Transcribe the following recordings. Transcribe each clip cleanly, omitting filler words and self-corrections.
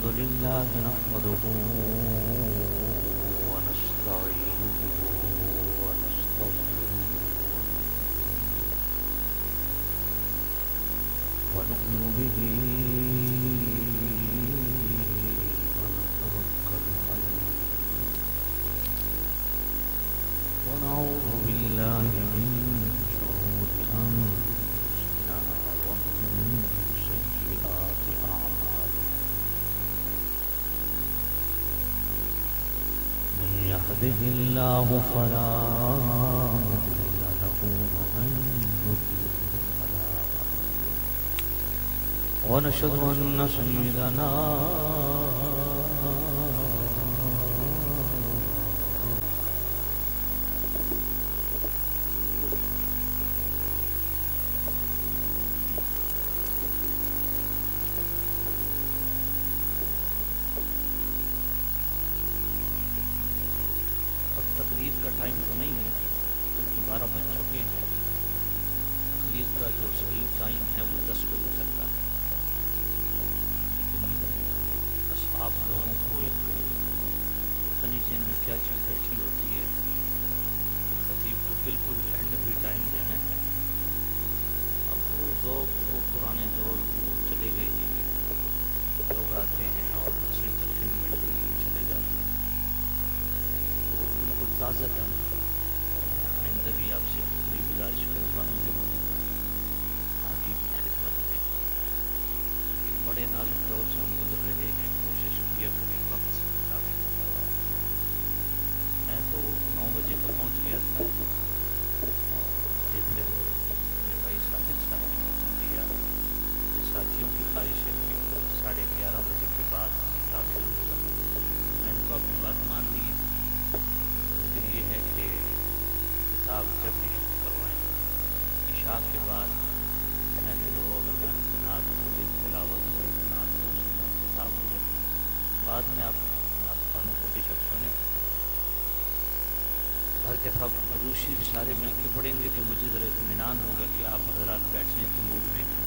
لله نحمده ونستعينه ونستغفره ونؤمن به ونتوكل عليه ونعوذ بالله من شرور أنفسنا ومن سيئات أعمالنا من يهده الله فلا مضل له ومن يضلل فلا هادي له ونشهد أن سيدنا تقریر کا ٹائم تو نہیں ہے کیونکہ 12 بج چکے ہیں. تقریر کا جو صحیح ٹائم ہے وہ 10 بجے تک ہے، لیکن بس آپ لوگوں کو ایک پتہ نہیں ذہن میں کیا چیز بیٹھی ہوتی ہے کہ خطیب کو بالکل اینڈ بھی ٹائم دینا ہے. اب وہ ذوق وہ پرانے دور وہ چلے گئے، لوگ آتے ہیں اور انٹرٹینمنٹ کے لیے چلے جاتے ہیں. بالکل تازہ دم آئندہ بھی آپ سے پوری گزارش کروں گا انجمن حبیب کی خدمت میں ایک بڑے نازک دور سے ہم گزر رہے ہیں، کوشش کیا کریں وقت سے مطابق کروایا. میں تو 9 بجے کا پہنچ گیا تھا اور مجھے پھر میرے بھائی صادق صاحب نے حکم دیا کہ ساتھیوں کی خواہش ہے کہ 11:30 بجے کے بعد داخل ہوگا. میں نے تو اپنی بات مان لی ہے، لیکن یہ ہے کہ کتاب جب بھی شروع کروائیں عشاء کے بعد محفل ہو، اگر نعت ہو، ایک تلاوت ہو، ایک نعت ہو، اس کے بعد کتاب ہو جائے. بعد میں آپ خانوں کو بے شک سنیں. گھر کے سب روشی سارے مل کے پڑھیں گے تو مجھے ذرا اطمینان ہوگا کہ آپ حضرات بیٹھنے کے موڈ میں ہیں.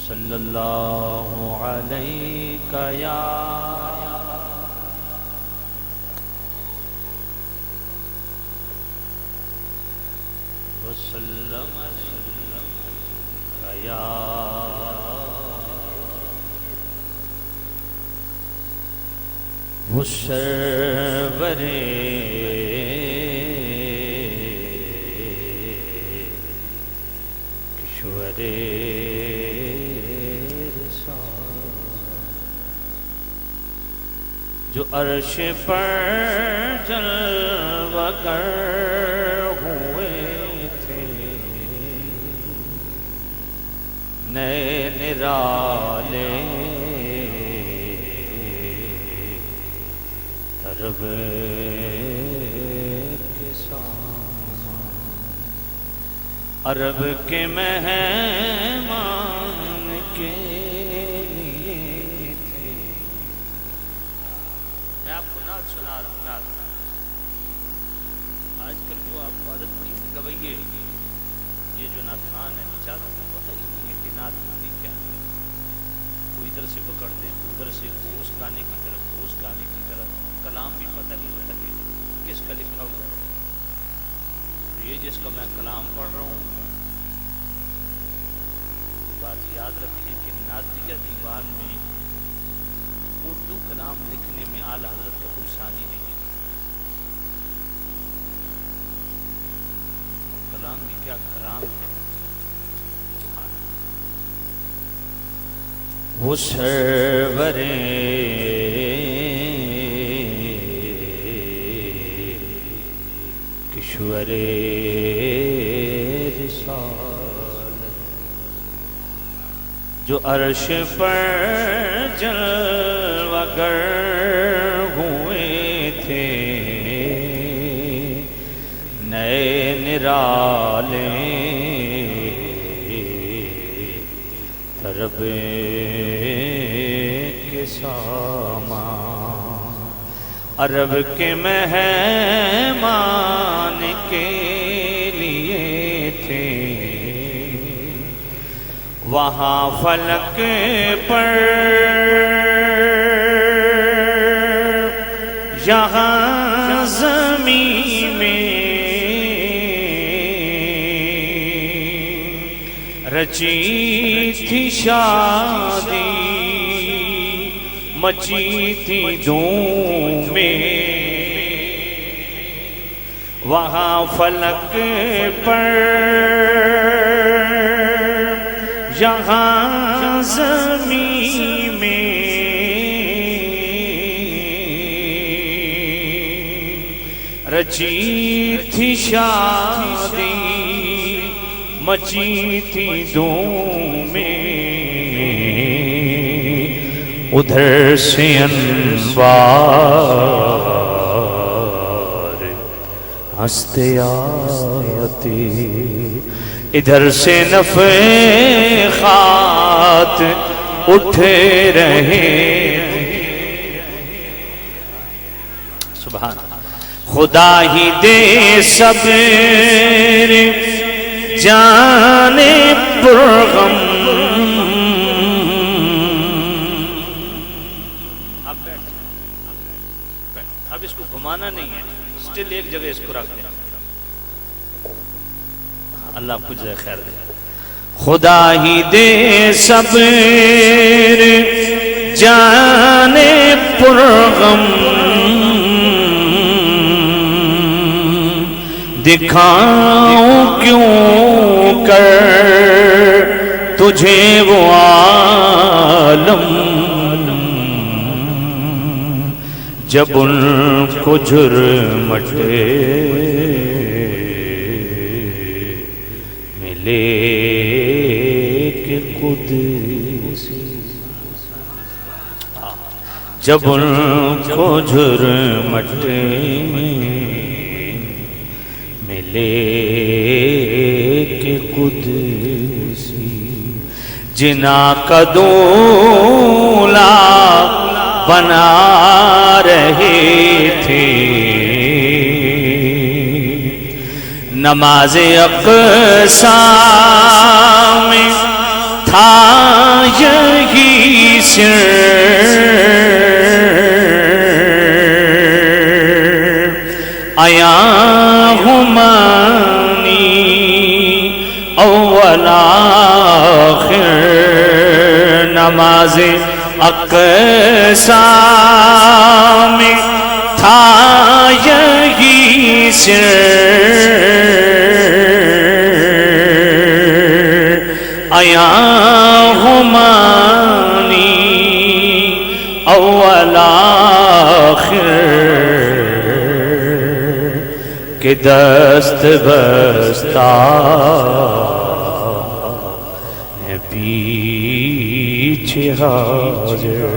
صلی اللہ علیہ یا وسلم یا مصور کشور جو عرش پر جلوہ گر ہوئے تھے، نئے نرالے طرب کے سامان، عرب کے مہمان کے سنا رہا ہوں. نعت آج کل جو آپ کو عادت پڑی گویے، یہ جو نعتخوان ہے بیچاروں کو پتہ ہی نہیں ہے کہ نعت ہوتی کیا ہے. وہ ادھر سے پکڑتے ہیں، ادھر سے اس گانے کی طرف، اس گانے کی طرف. کلام بھی پتہ نہیں ہوتا کہ کس کا لکھا ہوا ہے. تو یہ جس کا میں کلام پڑھ رہا ہوں، بات یاد رکھیں کہ نعتیہ دیوان میں اردو کلام لکھنے میں اعلیٰ حضرت کا کوئی ثانی نہیں ہے. اور کلام بھی کیا کلام ہے. وہ سرور کشور رسالت جو عرش پر جلوہ گر ہوئے تھے، نئے نرالے طرب کے سامان، عرب کے مہمان کے لیے تھے. وہاں فلک پر رچی تھی شادی مچی تھی دھوم میں، وہاں فلک پر یہاں زمین میں، رچی تھی شادی مچی تھی دھوم میں، ادھر سے انوار ہنستے آتے، ادھر سے نفحات اٹھ رہے، سبحان خدا ہی دے صبر جانے پرغم، اب اس کو گھمانا نہیں ہے، سٹل ایک جگہ اس کو رکھ دیں، اللہ آپ کو جزائے خیر دے۔ خدا ہی دے صبر جانے پرغم، دکھاؤں کیوں کر تجھے وہ عالم، جب ان کو جرمٹ ملے کہ قدس، جب ان کو جرمٹ ملے کہ قدسی، جنا کا دولا بنا رہے تھے، نماز اقصیٰ میں تھا یہی سر، آیا ہمانی اول آخر، نماز اقصیٰ میں تھا یہی سر، آیا ہمانی اول آخر، کہ دست بستہ ہے پیچھے حاضر،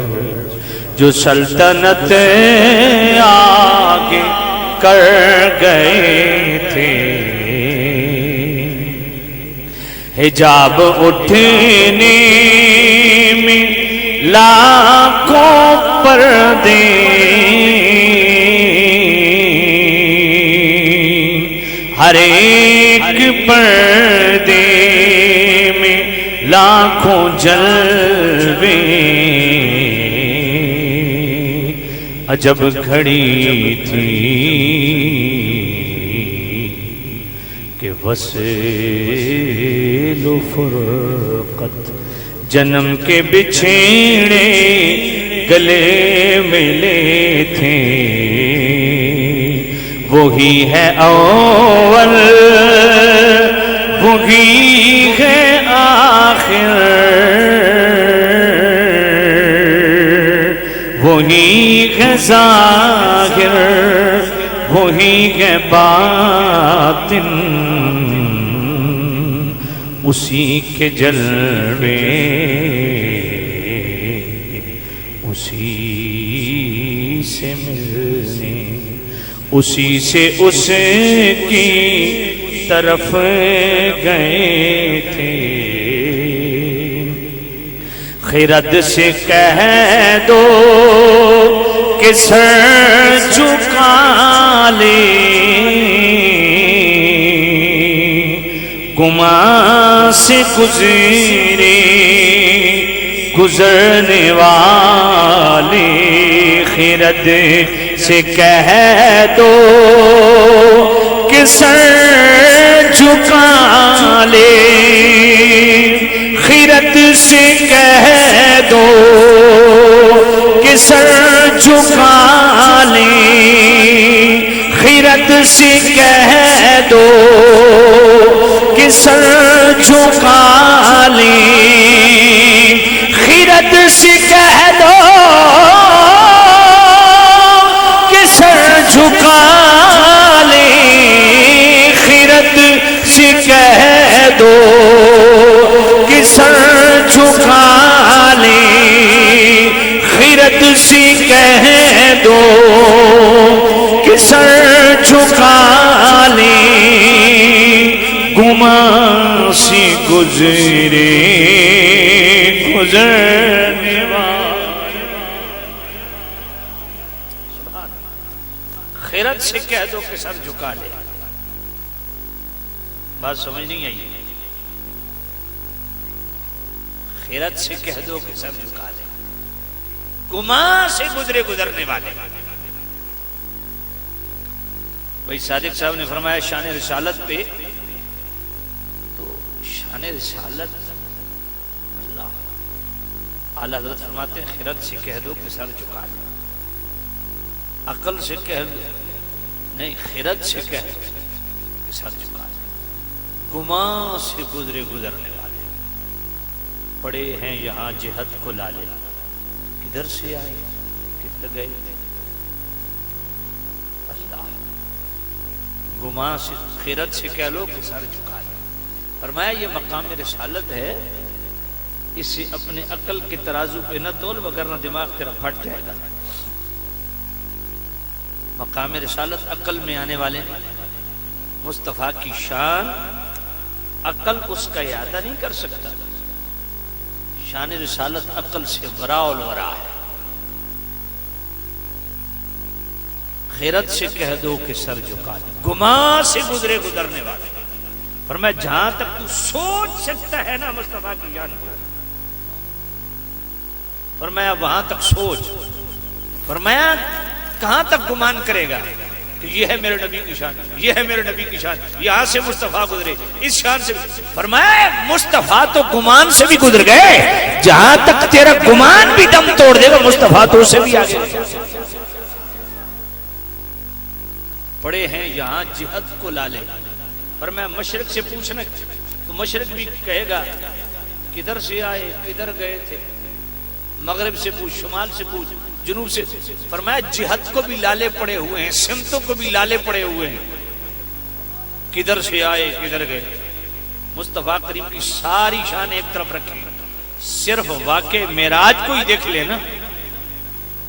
جو سلطنت آگے کر گئے تھے، حجاب اٹھنے میں لاکھوں پردے، ہر ایک پردے میں لاکھوں جلوے، عجب گھڑی تھی کہ وصل و فرقت، جنم کے بچھڑے گلے ملے تھے، وہی ہے اول وہی ہے آخر، وہی ہے ظاہر وہی ہے باطن، اسی کے جلوے اسی سے ملنے، اسی سے اس کی طرف گئے تھے، خرد سے کہہ دو کہ سر جھکا لے، گمان سے گزرے گزرنے والے، خرد سے کہہ دو کہ سر جھکا لے، کہہ دو کہ سر جھکا لیں، خرد سے کہہ دو کہ سر جھکا لیں، خرد سے کہہ دو کہ سر جھکا لیں، خرد سے کہہ دو کہ سر جھکا لیں، گمان سے گزرے گزرنے والے، خیرت سے کہہ دو کہ سر جھکا لے. بات سمجھ نہیں آئی؟ خیرت سے کہہ دو کہ سر جھکا لے، گمان سے گزرے گزرنے والے. بھائی صادق صاحب نے فرمایا شان رسالت پہ، تو شان رسالت اللہ اعلیٰ حضرت فرماتے ہیں خیرت سے کہہ دو کہ سر جھکا لے، عقل سے کہہ دو نہیں، خیرت سے کہہ دو کہ سر جھکا لے، گمان سے گزرے گزرنے والے. پڑے ہیں یہاں جہت کو لالے، کدھر سے آئے کدھر گئے تھے. اللہ گمان سے، خیرت سے کہہ لو کہ سر جھکا لے. فرمایا یہ مقام رسالت ہے، اسے اپنے عقل کے ترازو پہ نہ تول، وگرنہ دماغ تیرا پھٹ جائے گا. مقام رسالت عقل میں آنے والے نہیں. مصطفیٰ کی شان عقل اس کا احاطہ نہیں کر سکتا. شان رسالت عقل سے ورا الورا ہے. خیرت سے کہہ دو کہ سر جھکا لے، گمان سے گزرے گزرنے والے. فرمایا جہاں تک تو سوچ سکتا ہے نا مصطفیٰ کی شان کو، فرمایا وہاں تک سوچ. فرمایا کہاں تک گمان کرے گا کہ یہ ہے میرے نبی کی شان، یہ ہے میرے نبی کی شان، یہاں سے مصطفیٰ گزرے اس شان سے. فرمایا مصطفیٰ تو گمان سے بھی گزر گئے، جہاں تک تیرا گمان بھی دم توڑ دے گا مصطفیٰ تو اسے بھی آگے. پڑے ہیں یہاں جہت کو لالے. فرمایا مشرق سے پوچھنا تو مشرق بھی کہے گا کدھر سے آئے کدھر گئے تھے. مغرب سے پوچھ، شمال سے پوچھ، جنوب سے. فرمایا جہت کو بھی لالے پڑے ہوئے ہیں، سمتوں کو بھی لالے پڑے ہوئے ہیں، کدھر سے آئے کدھر گئے. مصطفیٰ کریم کی ساری شان ایک طرف رکھیں، صرف واقع معراج کو ہی دیکھ لینا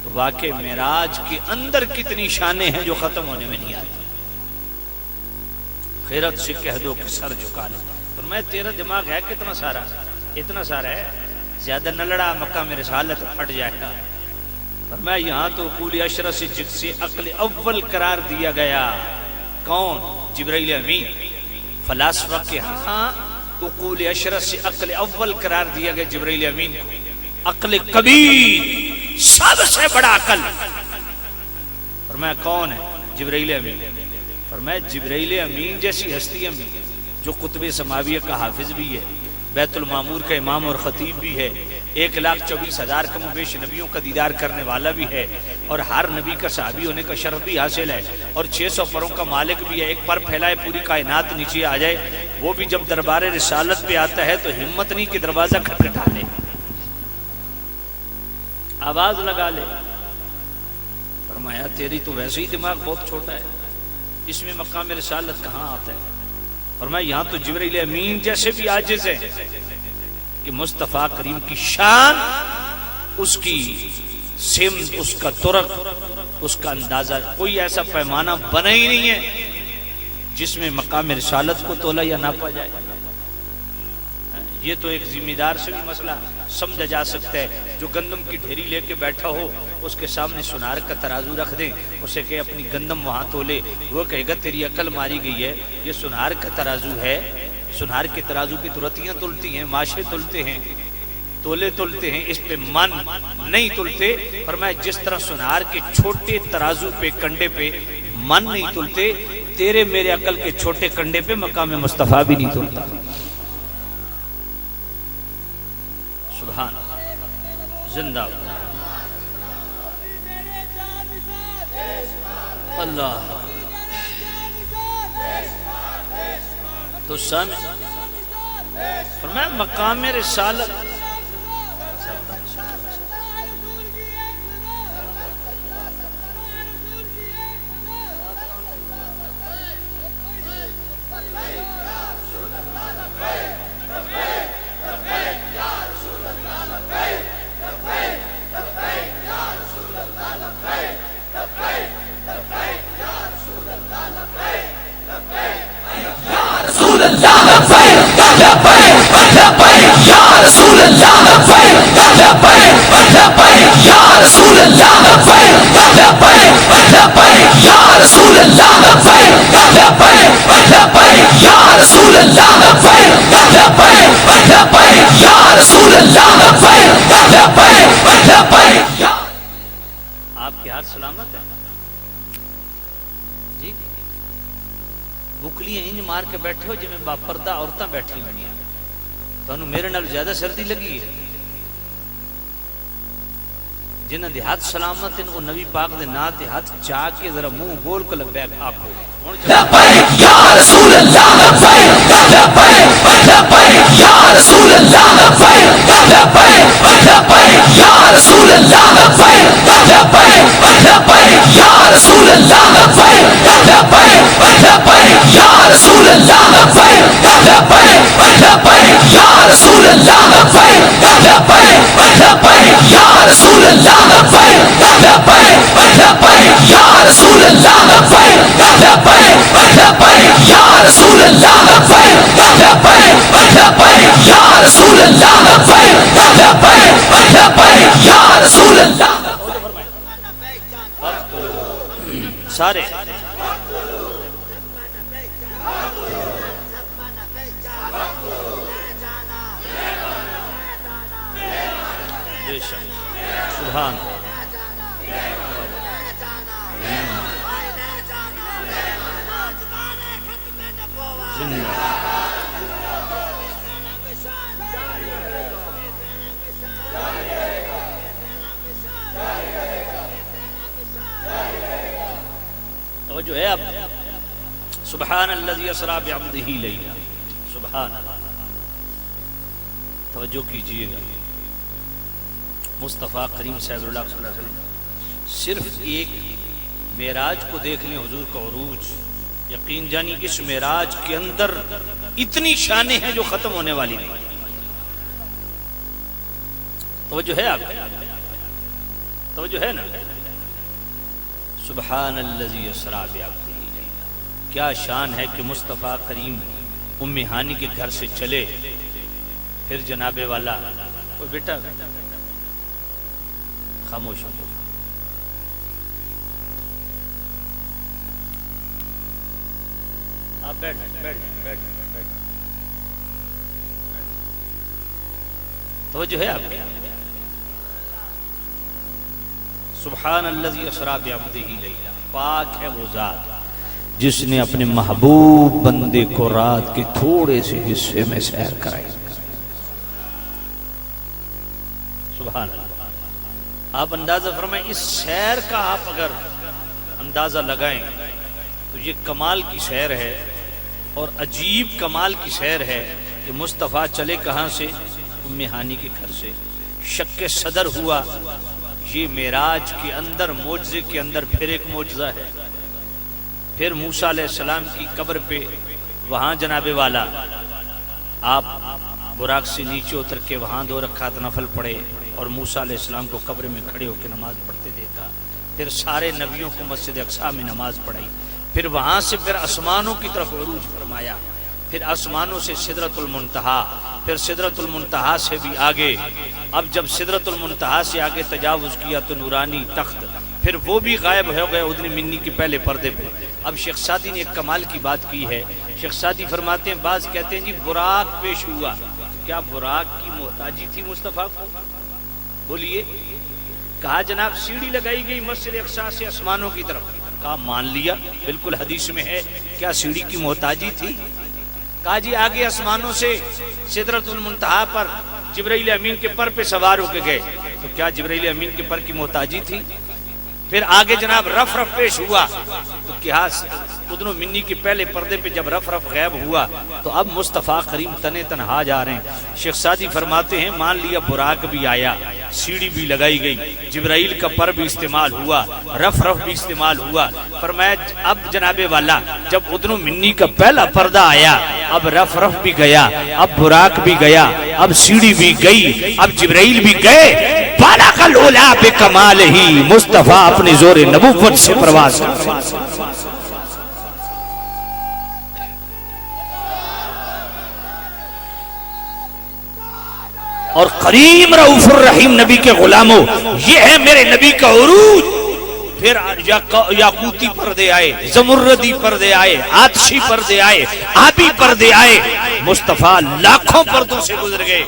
تو واقع معراج کے اندر کتنی شانیں ہیں جو ختم ہونے میں نہیں آتی. خیرت سے کہہ دو کہ سر جھکا لے. فرمایا تیرا دماغ ہے کتنا سارا، اتنا سارا ہے، زیادہ نہ لڑا، مقام رسالت پھٹ جائے گا. فرمایا یہاں تو عقول اشرہ سے جس سے عقل اول قرار دیا گیا، کون؟ جبرائیل امین. فلاسفہ کے ہاں عقول اشرہ سے عقل اول قرار دیا گیا جبرائیل امین کو. عقل کبیر، سب سے بڑا عقل. فرمایا کون ہے؟ جبرائیل امین. فرمایا جبرائیل امین جیسی ہستیاں بھی، جو قطب سماویہ کا حافظ بھی ہے، بیت المعمور کا امام اور خطیب بھی ہے، 1,24,000 کم و بیش نبیوں کا دیدار کرنے والا بھی ہے، اور ہر نبی کا صحابی ہونے کا شرف بھی حاصل ہے، اور 600 پروں کا مالک بھی ہے. ایک پر پھیلائے پوری کائنات نیچے آ جائے. وہ بھی جب دربار رسالت پہ آتا ہے تو ہمت نہیں کہ دروازہ کھٹکھٹا لے، آواز لگا لے. فرمایا تیری تو ویسے ہی دماغ بہت چھوٹا ہے، اس میں مقام رسالت کہاں آتا ہے. فرمایا یہاں تو جبرائیل امین جیسے بھی عاجز ہے کہ مصطفیٰ کریم کی شان، اس کی سمت، اس کا طرق، اس کا اندازہ، کوئی ایسا پیمانہ بنا ہی نہیں ہے جس میں مقام رسالت کو تولا یا ناپا جائے. یہ تو ایک ذمہ دار سے بھی مسئلہ سمجھا جا سکتا ہے. جو گندم کی ڈھیری لے کے بیٹھا ہو، اس کے سامنے سنار کا ترازو رکھ دیں، اسے کہ اپنی گندم وہاں تولے، وہ کہے گا تیری عقل ماری گئی ہے، یہ سنار کا ترازو ہے. سنار کے ترازو کی ترتیاں تلتی ہیں، ماشے تلتے ہیں، تولے تلتے ہیں، اس پہ من نہیں تلتے. فرمایا جس طرح سنار کے چھوٹے ترازو پہ، کنڈے پہ من نہیں تلتے، تیرے میرے عقل کے چھوٹے کنڈے پہ مقام مصطفیٰ بھی نہیں تلتا. سبحان زندہ اللہ. تو سامع فرمایا مقام رسالت آپ کے ہاتھ سلامت ہے جی بکلیاں انج مار کے بیٹھے ہو جی میں باپردہ عورتیں بیٹھی ہوئی ہیں تو میرے نال زیادہ سردی لگی ہے جنہ دے ہاتھ سلامت ہیں وہ نبی پاک دے نا تے ہاتھ چاہ کے ذرا منہ بول کو لبیک آکھو لبیک یا رسول اللہ لبیک لبیک لبیک یا رسول اللہ لبیک لبیک لبیک یا رسول اللہ لبیک لبیک لبیک یا رسول اللہ لبیک لبیک لبیک یا رسول اللہ لبیک لبیک لبیک یا رسول اللہ لبیک لبیک لبیک یا رسول اللہ لبیک لبیک لبیک یا رسول اللہ لبیک لبیک لبیک یا رسول اللہ لبیک لبیک لبیک یا رسول اللہ لبیک لبیک لبیک یا رسول اللہ سارے سبحان توجہ ہے اب سبحان الذی اسری بعبدہ لیلا سبحان توجہ کیجئے گا مصطفیٰ کریم صلی اللہ علیہ وسلم صرف ایک معراج کو دیکھ لیں حضور کا عروج یقین جانی اس معراج کے اندر اتنی شانیں ہیں جو ختم ہونے والی نہیں توجہ ہے آپ توجہ ہے نا سبحان الذی اسری بعبدہ لیلا کیا شان ہے کہ مصطفیٰ کریم ام ہانی کے گھر سے چلے پھر جناب والا وہ بیٹا خاموش ہو آپ بیٹھ توجہ ہے آپ کیا سبحان الذی اسری بعبدہ لیلا پاک ہے وہ ذات جس نے اپنے محبوب بندے کو رات کے تھوڑے سے حصے میں سیر کرائی سبحان اللہ آپ اندازہ فرمائیں اس سیر کا آپ اگر اندازہ لگائیں تو یہ کمال کی سیر ہے اور عجیب کمال کی سیر ہے کہ مصطفیٰ چلے کہاں سے ام ہانی کے گھر سے شک صدر ہوا یہ معراج کے اندر معجزے کے اندر پھر ایک معجزہ ہے پھر موسیٰ علیہ السلام کی قبر پہ وہاں جناب والا آپ براق سے نیچے اتر کے وہاں 2 رکعت نفل پڑھے اور موسیٰ علیہ السلام کو قبر میں کھڑے ہو کے نماز پڑھتے دیکھا پھر سارے نبیوں کو مسجد اقصیٰ میں نماز پڑھائی پھر وہاں سے پھر آسمانوں کی طرف عروج فرمایا پھر آسمانوں سے سدرۃ المنتہا پھر سدرۃ المنتہا سے بھی آگے اب جب سدرۃ المنتہا سے آگے تجاوز کیا تو نورانی تخت پھر وہ بھی غائب ہو گئے ادنی منی کے پہلے پردے پہ اب شیخ سعدی نے ایک کمال کی بات کی ہے شیخ سعدی فرماتے ہیں بعض کہتے ہیں جی براق پیش ہوا کیا براق کی محتاجی تھی مصطفیٰ کو بولیے کہا جناب سیڑھی لگائی گئی مسجد اقصیٰ سے آسمانوں کی طرف کہا مان لیا بالکل حدیث میں ہے کیا سیڑھی کی محتاجی تھی کہا جی آگے آسمانوں سے سدرۃ المنتہا پر جبرائیل امین کے پر پہ سوار ہو کے گئے تو کیا جبرائیل امین کے پر کی محتاجی تھی پھر آگے جناب رف رف پیش ہوا تو کیا ادن و منی کے پہلے پردے پہ جب رف رف غائب ہوا تو اب مصطفیٰ کریم تنے تنہا جا رہے ہیں. شیخ سعدی فرماتے ہیں مان لیا براق بھی آیا, سیڑھی بھی لگائی گئی, جبرائیل کا پر بھی استعمال ہوا, رف رف بھی استعمال ہوا. فرمایا اب جناب والا جب ادن و منی کا پہلا پردہ آیا, اب رف رف بھی گیا, اب براق بھی گیا, اب سیڑھی بھی گئی, اب جبرائیل بھی گئے. بالا کا لولا بے کمال ہی مصطفیٰ اپنے زور نبوت سے پرواز کر. اور کریم رؤوف الرحیم نبی کے غلاموں, یہ ہے میرے نبی کا عروج. پھر یاقوتی پردے آئے, زمردی پردے آئے, آتشی پردے آئے, آبی پردے آئے. مصطفیٰ لاکھوں پردوں سے گزر گئے.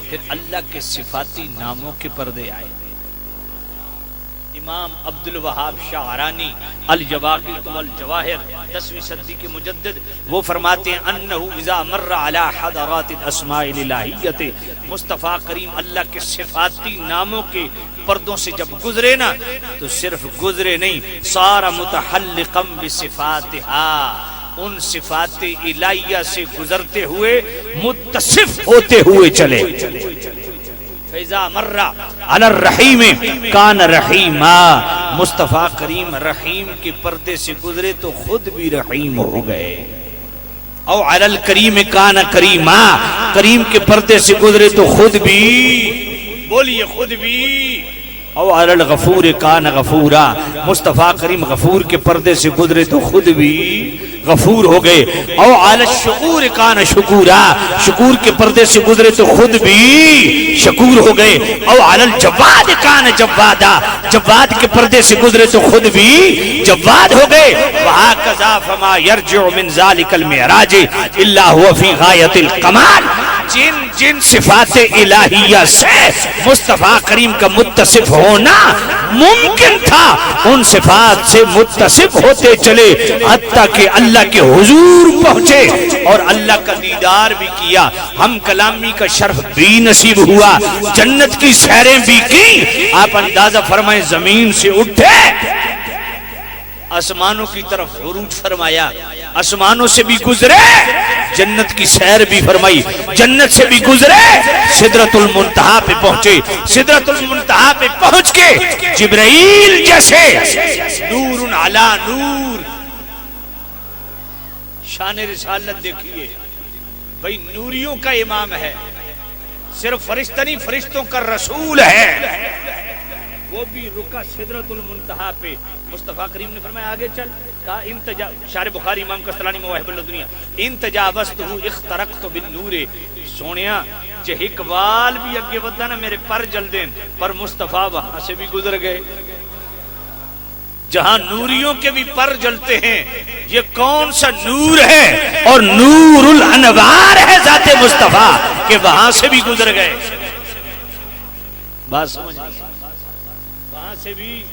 پھر اللہ کے صفاتی ناموں کے پردے آئے. امام عبد الوہاب شاعرانی الجواقیت والجواہر 10ویں صدی کے مجدد, وہ فرماتے ہیں انہو اذا مر علی حضرات الاسماء الالہیت, مصطفیٰ کریم اللہ کے صفاتی ناموں کے پردوں سے جب گزرے نا تو صرف گزرے نہیں, صار متحلقا بصفاتہا, ان صفات الہیہ سے گزرتے ہوئے متصف ہوتے ہوئے چلے. فیضا مرہ علی الرحیم کان رحیما, مصطفیٰ کریم رحیم کے پردے سے گزرے تو خود بھی رحیم ہو گئے. او علی الکریم کان کریما, کریم کے پردے سے گزرے تو خود بھی, بولیے خود بھی. او علی الغفور کان غفورا, مصطفیٰ کریم غفور کے پردے سے گزرے تو خود بھی غفور ہو گئے. او علی الشکور کان شکورا, شکور کے پردے سے گزرے تو خود بھی شکور ہو گئے. او علی الجواد کان جوادا, جواد کے پردے سے گزرے تو خود بھی جواد ہو گئے. وہکذا فما یرجع من ذلک المعراج الا هو فی غایۃ الکمال. جن جن صفات الہیہ سے مصطفیٰ کریم کا متصف ہونا ممکن تھا, ان صفات سے متصف ہوتے چلے حتیٰ کہ اللہ کے حضور پہنچے اور اللہ کا دیدار بھی کیا. ہم کلامی کا شرف بھی نصیب ہوا, جنت کی سیریں بھی کی. آپ اندازہ فرمائیں, زمین سے اٹھے, آسمانوں کی طرف عروج فرمایا, آسمانوں سے بھی گزرے, جنت کی سیر بھی فرمائی, جنت سے بھی گزرے, سدرۃ المنتہا پہ پہنچے. سدرۃ المنتہا پہ پہنچ کے جبرائیل جیسے نور علی نور, شان رسالت دیکھیے بھئی, نوریوں کا امام ہے, صرف فرشتہ نہیں فرشتوں کا رسول ہے. وہ بھی رکا سدرۃ المنتہا پہ. مصطفیٰ کریم نے فرمایا آگے چل, کہا انتجا, شارح بخاری امام قسطلانی مواہب الدنیا, انتجاوزتہ اخترقت بالنور. سونیا جے اقبال بھی اگے ودا نا میرے پر جل دین, پر مصطفیٰ وہاں سے بھی گزر گئے. جہاں نوریوں کے بھی پر جلتے ہیں, یہ کون سا نور ہے, اور نور الانوار ہے ذات مصطفیٰ, کہ وہاں سے بھی گزر گئے. بات سمجھ, وہاں سے بھی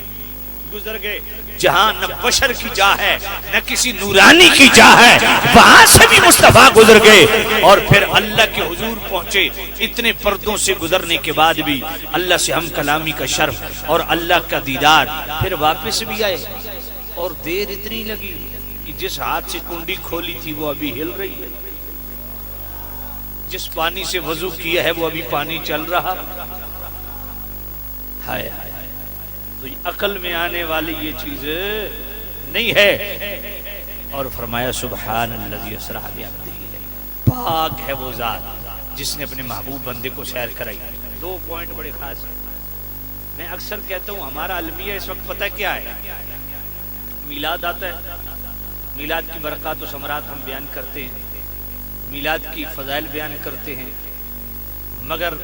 گزر گئے. جہاں نہ بشر کی جا ہے نہ کسی نورانی کی جا ہے, وہاں سے بھی مصطفیٰ گزر گئے اور پھر اللہ کے حضور پہنچے. اتنے پردوں سے گزرنے کے بعد بھی اللہ سے ہم کلامی کا شرف اور اللہ کا دیدار. پھر واپس بھی آئے اور دیر اتنی لگی کہ جس ہاتھ سے کنڈی کھولی تھی وہ ابھی ہل رہی ہے, جس پانی سے وضو کیا ہے وہ ابھی پانی چل رہا. ہائے ہائے, تو عقل میں آنے والی یہ چیز نہیں ہے. اور فرمایا سبحان الذی اسری بعبدہ, پاک ہے وہ ذات جس نے اپنے محبوب بندے کو سیر کرائی. 2 پوائنٹ بڑے خاص ہیں. میں اکثر کہتا ہوں ہمارا المیہ اس وقت پتہ کیا ہے, میلاد آتا ہے, میلاد کی برکات و ثمرات ہم بیان کرتے ہیں, میلاد کی فضائل بیان کرتے ہیں, مگر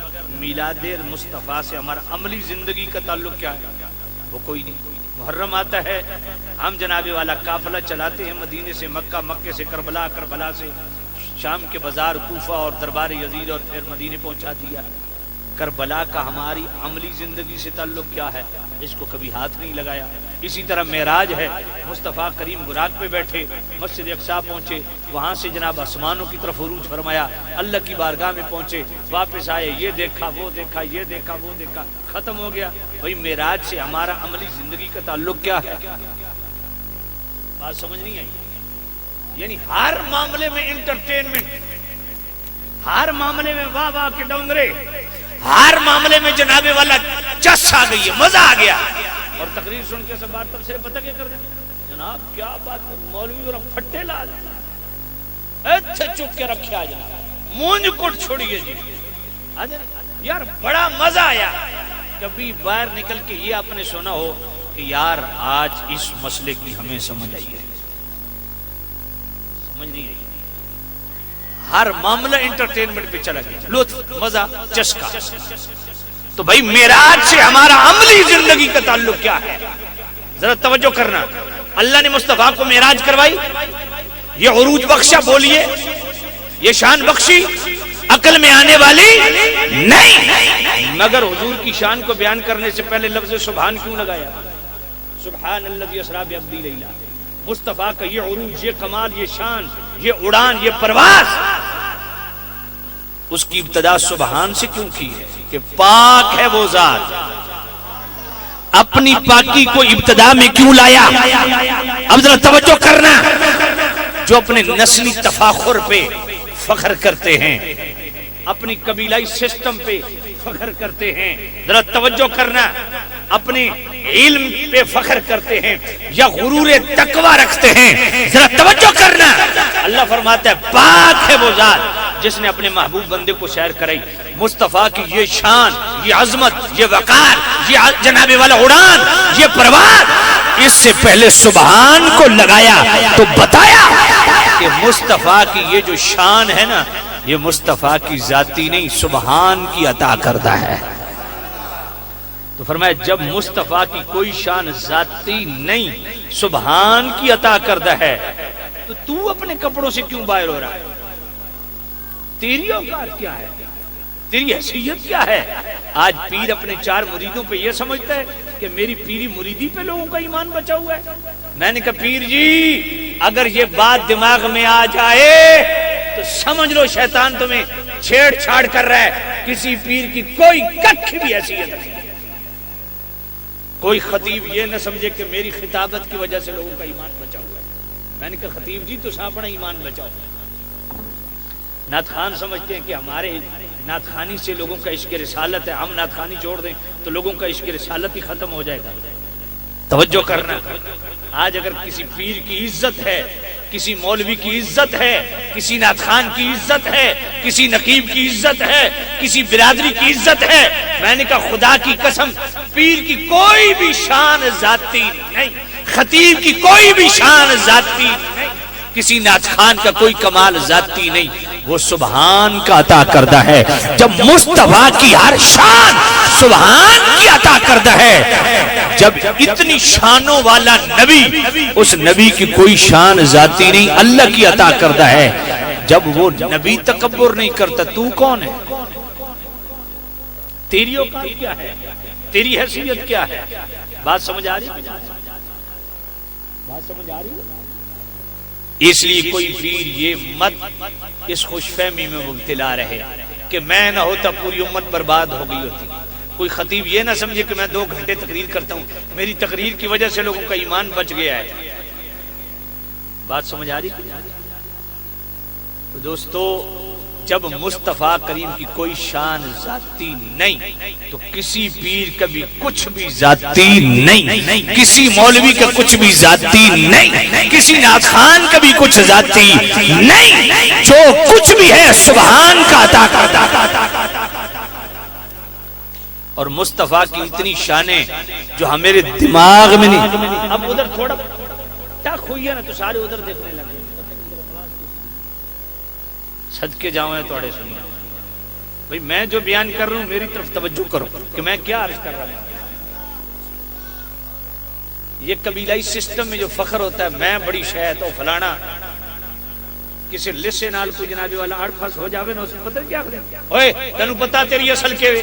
میلاد مصطفیٰ سے ہمارا عملی زندگی کا تعلق کیا ہے, وہ کوئی نہیں. محرم آتا ہے, ہم جناب والا قافلہ چلاتے ہیں مدینے سے مکہ, مکے سے کربلا, کربلا سے شام کے بازار کوفہ اور دربار یزید, اور پھر مدینے پہنچا دیا. کربلا کا ہماری عملی زندگی سے تعلق کیا ہے؟ اس کو کبھی ہاتھ نہیں لگایا۔ اسی طرح معراج ہے، مصطفیٰ کریم براق پہ بیٹھے مسجد اقصیٰ پہنچے، وہاں سے جناب آسمانوں کی طرف عروج فرمایا، اللہ کی بارگاہ میں پہنچے، واپس آئے، یہ دیکھا وہ دیکھا، یہ دیکھا وہ دیکھا، ختم ہو گیا۔ بھئی معراج سے ہمارا عملی زندگی کا تعلق کیا ہے؟ بات سمجھ نہیں آئی؟ یعنی ہر معاملے میں انٹرٹینمنٹ، ہر معاملے میں واہ واہ کے ڈونگرے، ہر معاملے میں جناب والا چس آ گئی ہے، مزہ آ گیا۔ اور تقریر سن کے سب بار تفسیر پتہ کیا کر دیں؟ جناب کیا بات ہے، مولوی اور پھٹے لا دیں، ایتھے چک کے رکھیا جناب، مونج کٹ چھوڑیے جی، یار بڑا مزہ آیا۔ کبھی باہر نکل کے یہ آپ نے سنا ہو کہ یار آج اس مسئلے کی ہمیں سمجھ آئی ہے؟ سمجھ نہیں آئی۔ ہر معاملہ انٹرٹینمنٹ پہ چلا گیا، لطف، مزہ، چسکا۔ تو بھائی معراج سے ہمارا عملی زندگی کا تعلق کیا ہے؟ ذرا توجہ کرنا۔ اللہ نے مصطفیٰ کو معراج کروائی، یہ عروج بخشا، بولیے یہ شان بخشی، عقل میں آنے والی نہیں۔ مگر حضور کی شان کو بیان کرنے سے پہلے لفظ سبحان کیوں لگایا؟ سبحان الذی اسری بعبدہ لیلا۔ مصطفیٰ کا یہ عروج، یہ کمال، یہ شان، یہ اڑان، یہ پرواز، اس کی ابتدا سبحان سے کیوں کی ہے؟ کہ پاک ہے وہ ذات، اپنی پاکی کو ابتدا میں کیوں لایا؟ اب ذرا توجہ کرنا، جو اپنے نسلی تفاخر پہ فخر کرتے ہیں، اپنی قبیلائی سسٹم پہ فخر کرتے ہیں، ذرا توجہ کرنا، اپنے علم پہ فخر کرتے ہیں یا غرور تقوی رکھتے ہیں، ذرا توجہ کرنا۔ اللہ فرماتا ہے پاک ہے وہ ذات جس نے اپنے محبوب بندے کو سیر کرائی۔ مصطفیٰ کی یہ شان، یہ عظمت، یہ وقار، یہ جناب والا اڑان، یہ پرواز، اس سے پہلے سبحان کو لگایا تو بتایا کہ مصطفیٰ کی یہ جو شان ہے نا، یہ مصطفیٰ کی ذاتی نہیں، سبحان کی عطا کردہ ہے۔ تو فرمایا جب مصطفیٰ کی کوئی شان ذاتی نہیں، سبحان کی عطا کردہ ہے، تو اپنے کپڑوں سے کیوں باہر ہو رہا ہے؟ تیری اوقات کیا ہے؟ تیری حیثیت کیا ہے؟ آج پیر اپنے چار مریدوں پہ یہ سمجھتا ہے کہ میری پیری مریدی پہ لوگوں کا ایمان بچا ہوا ہے۔ میں نے کہا پیر جی اگر یہ بات دماغ میں آ جائے تو سمجھ لو شیطان تمہیں چھیڑ چھاڑ کر رہا ہے، کسی پیر کی کوئی کچھ بھی حیثیت نہیں۔ کوئی خطیب یہ نہ سمجھے کہ میری خطابت کی وجہ سے لوگوں کا ایمان بچا ہوا ہے۔ میں نے کہا خطیب جی تو اپنا ایمان بچاؤ۔ نعت خان سمجھتے ہیں کہ ہمارے نعت خانی سے لوگوں کا عشق رسالت ہے، ہم نعت خانی چھوڑ دیں تو لوگوں کا عشق رسالت ہی ختم ہو جائے گا۔ توجہ کرنا، آج اگر کسی پیر کی عزت ہے، کسی مولوی کی عزت ہے، کسی نعت خان کی عزت ہے، کسی نقیب کی عزت ہے، کسی برادری کی عزت ہے، میں نے کہا خدا کی قسم پیر کی کوئی بھی شان ذاتی نہیں، خطیب کی کوئی بھی شان ذاتی نہیں، کسی نعت خان کا کوئی کمال ذاتی نہیں، وہ سبحان کا عطا کردہ ہے۔ جب مصطفیٰ کی ہر شان سبحان کی عطا کردہ ہے، جب اتنی شانوں والا نبی، اس نبی کی کوئی شان ذاتی نہیں، اللہ کی عطا کردہ ہے، جب وہ نبی تکبر نہیں کرتا تو کون ہے؟ تیری اوقات کیا ہے؟ تیری حیثیت کیا ہے؟ بات سمجھ آ رہی ہے؟ بات سمجھ آ رہی ہے؟ اس لیے کوئی پیر یہ مت اس خوش فہمی میں مبتلا رہے کہ میں نہ ہوتا پوری امت برباد ہو گئی ہوتی۔ کوئی خطیب یہ نہ سمجھے کہ میں 2 گھنٹے تقریر کرتا ہوں، میری تقریر کی وجہ سے لوگوں کا ایمان بچ گیا ہے۔ بات سمجھ آ رہی؟ تو دوستو جب مصطفیٰ کریم کی کوئی شان ذاتی نہیں تو کسی پیر کا بھی کچھ بھی ذاتی نہیں، کسی مولوی کا کچھ بھی ذاتی نہیں، کسی نعت خان کا بھی کچھ ذاتی نہیں، جو کچھ بھی ہے سبحان کا عطا کردہ۔ اور مصطفیٰ کی اتنی شانیں جو ہمارے دماغ میں نہیں۔ اب ادھر تھوڑا ٹک ہوئی ہے نا تو سارے ادھر دیکھنے لگے، صدقے جاؤں توڑے سنیے بھئی میں جو بیان کر رہا ہوں میری طرف توجہ کرو کہ میں کیا عرض کر رہا ہوں۔ یہ قبیلائی سسٹم میں جو فخر ہوتا ہے میں بڑی شے تو فلانا، کسی لسے نال کوئی جناب والا اڑ پھس ہو جاوے نا اس نے پتہ کیا کرے اوئے تینوں پتہ تیری اصل کیوے